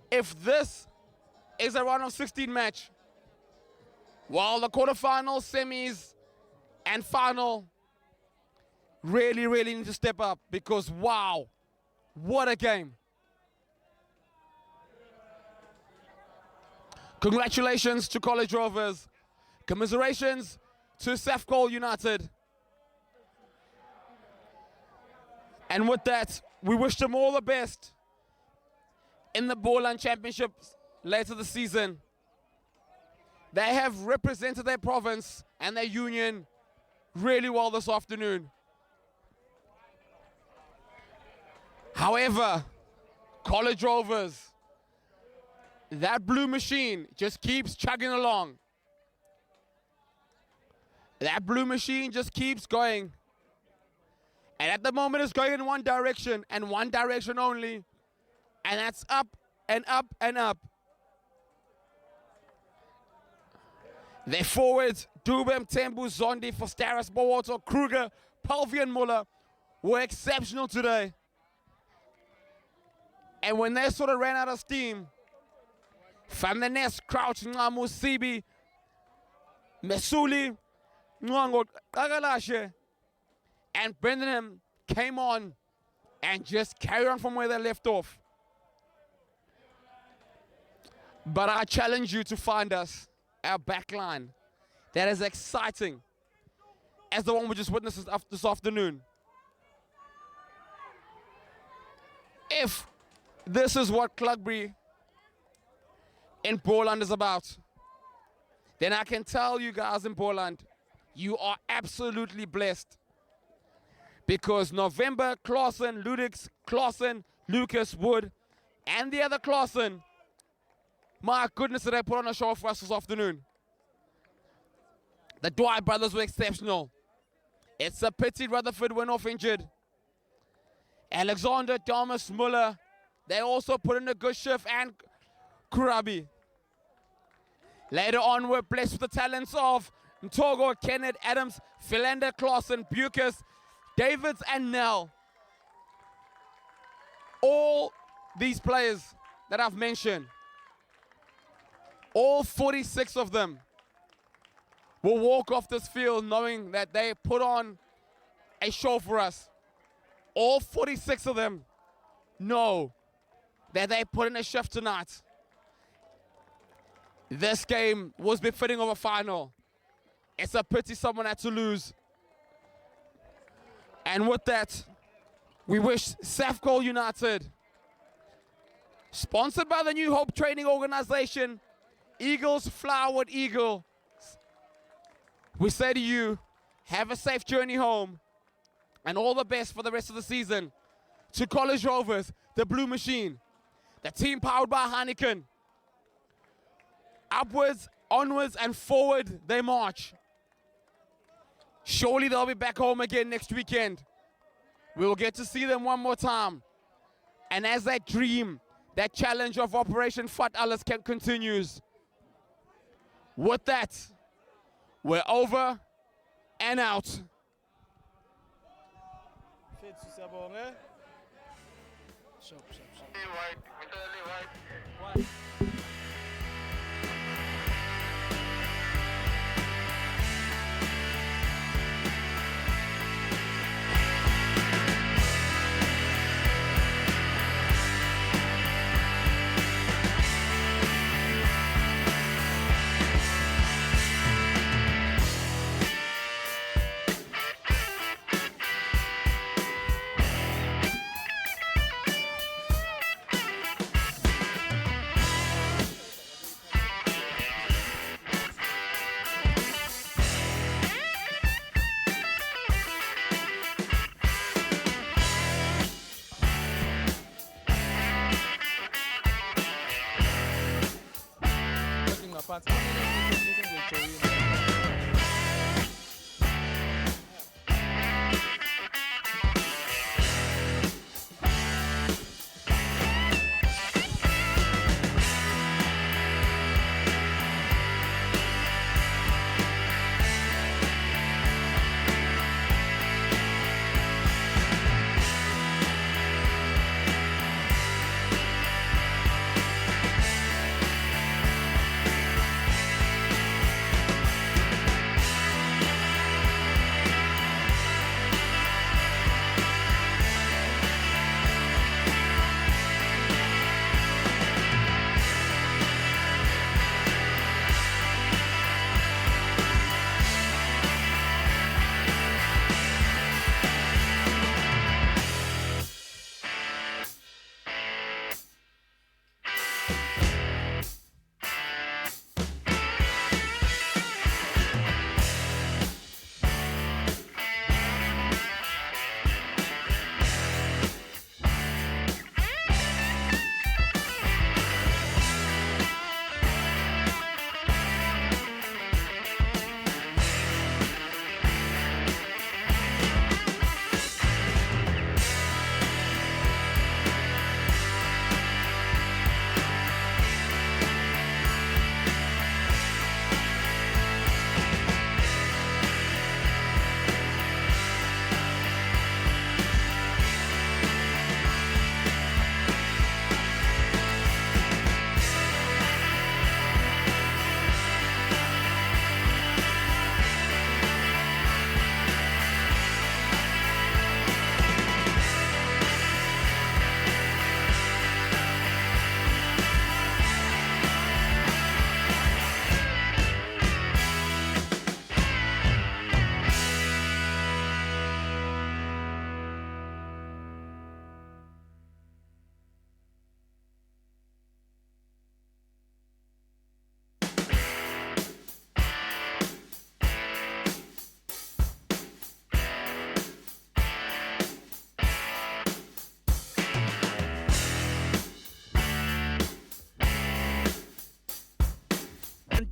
If this is a round of 16 match, while the quarterfinals, semis, and final really, really need to step up, because wow, what a game. Congratulations to College Rovers. Commiserations to Safcol United. And with that, we wish them all the best in the Borderland Championships later this season. They have represented their province and their union really well this afternoon. However, College Rovers, that blue machine just keeps chugging along. That blue machine just keeps going. And at the moment it's going in one direction and one direction only. And that's up and up and up. Their forwards, Dubem, Tembu, Zondi, Fostaris, Bowato, Kruger, Palvi and Muller were exceptional today. And when they sort of ran out of steam, Van der Nest, Crouch, Ngamu, Sibi, Mesuli, Nwango, Kagalashe, and Brendan came on and just carried on from where they left off. But I challenge you to find us our backline that is exciting as the one we just witnessed this afternoon. If this is what Clugby in Poland is about, then I can tell you guys in Poland, you are absolutely blessed. Because November, Clausen, Ludix, Clausen, Lucas, Wood, and the other Clausen, my goodness, did they put on a show for us this afternoon. The Dwight brothers were exceptional. It's a pity Rutherford went off injured. Alexander, Thomas, Muller, they also put in a good shift, and Kurabi. Later on, we're blessed with the talents of Ntogo, Kenneth, Adams, Philander, Clausen, Bucas, Davids, and Nell. All these players that I've mentioned, all 46 of them will walk off this field knowing that they put on a show for us. All 46 of them know that they put in a shift tonight. This game was befitting of a final. It's a pity someone had to lose. And with that, we wish Safcol United, sponsored by the New Hope Training Organization, Eagles Flowered Eagle, we say to you, have a safe journey home and all the best for the rest of the season. To College Rovers, the Blue Machine, the team powered by Heineken. Upwards, onwards, and forward they march. Surely they'll be back home again next weekend. We will get to see them one more time. And as that dream, that challenge of Operation Fat Alles continues. With that, we're over and out.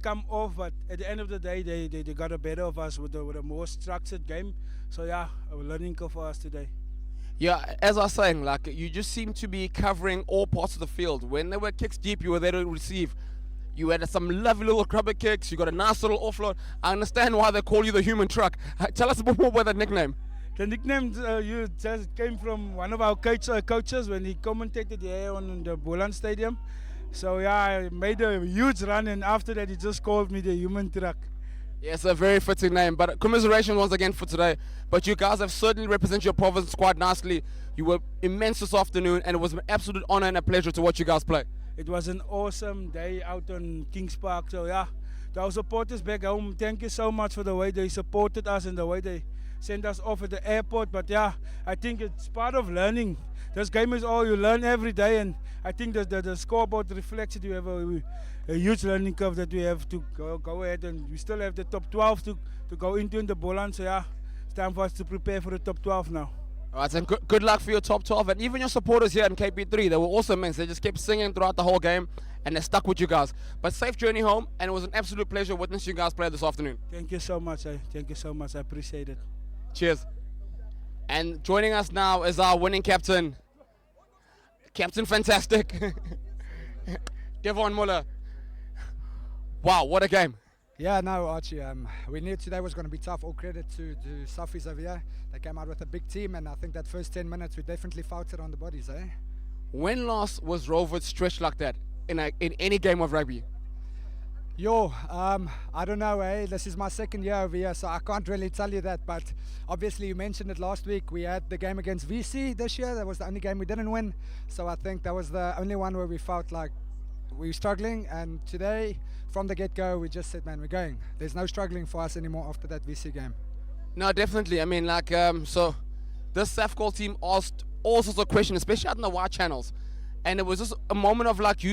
come off, but at the end of the day, they got the better of us with a more structured game. So yeah, a learning curve for us today. Yeah, as I was saying, like you just seem to be covering all parts of the field. When there were kicks deep, you were there to receive. You had some lovely little crubber kicks. You got a nice little offload. I understand why they call you the human truck. Tell us a bit more about that nickname. The nickname you just came from one of our coaches when he commentated here on the Boland Stadium. So yeah, I made a huge run, and after that he just called me the human truck. Yes, a very fitting name. But commiserations once again for today. But you guys have certainly represented your province quite nicely. You were immense this afternoon, and it was an absolute honor and a pleasure to watch you guys play. It was an awesome day out on Kings Park. So yeah, to our supporters back home, thank you so much for the way they supported us and the way they sent us off at the airport. But yeah, I think it's part of learning. This game is all you learn every day, and I think the scoreboard reflects it. We have a huge learning curve that we have to go ahead, and we still have the top 12 to go into in the Boland. So yeah, it's time for us to prepare for the top 12 now. All right, and good luck for your top 12. And even your supporters here in KP3, they were also immense. They just kept singing throughout the whole game, and they stuck with you guys. But safe journey home, and it was an absolute pleasure witnessing you guys play this afternoon. Thank you so much. Thank you so much. I appreciate it. Cheers. And joining us now is our winning captain, Captain Fantastic, Devon Muller. Wow, what a game. Yeah, no, Archie. We knew today was going to be tough. All credit to Safis over here. They came out with a big team, and I think that first 10 minutes we definitely fought it on the bodies, eh? When last was Rover stretched like that in any game of rugby? I don't know, eh? This is my second year over here, so I can't really tell you that. But obviously, you mentioned it last week. We had the game against VC this year. That was the only game we didn't win. So I think that was the only one where we felt like we were struggling. And today, from the get-go, we just said, man, we're going. There's no struggling for us anymore after that VC game. No, definitely. I mean, like, so this Safcol team asked all sorts of questions, especially out in the wide channels. And it was just a moment of like you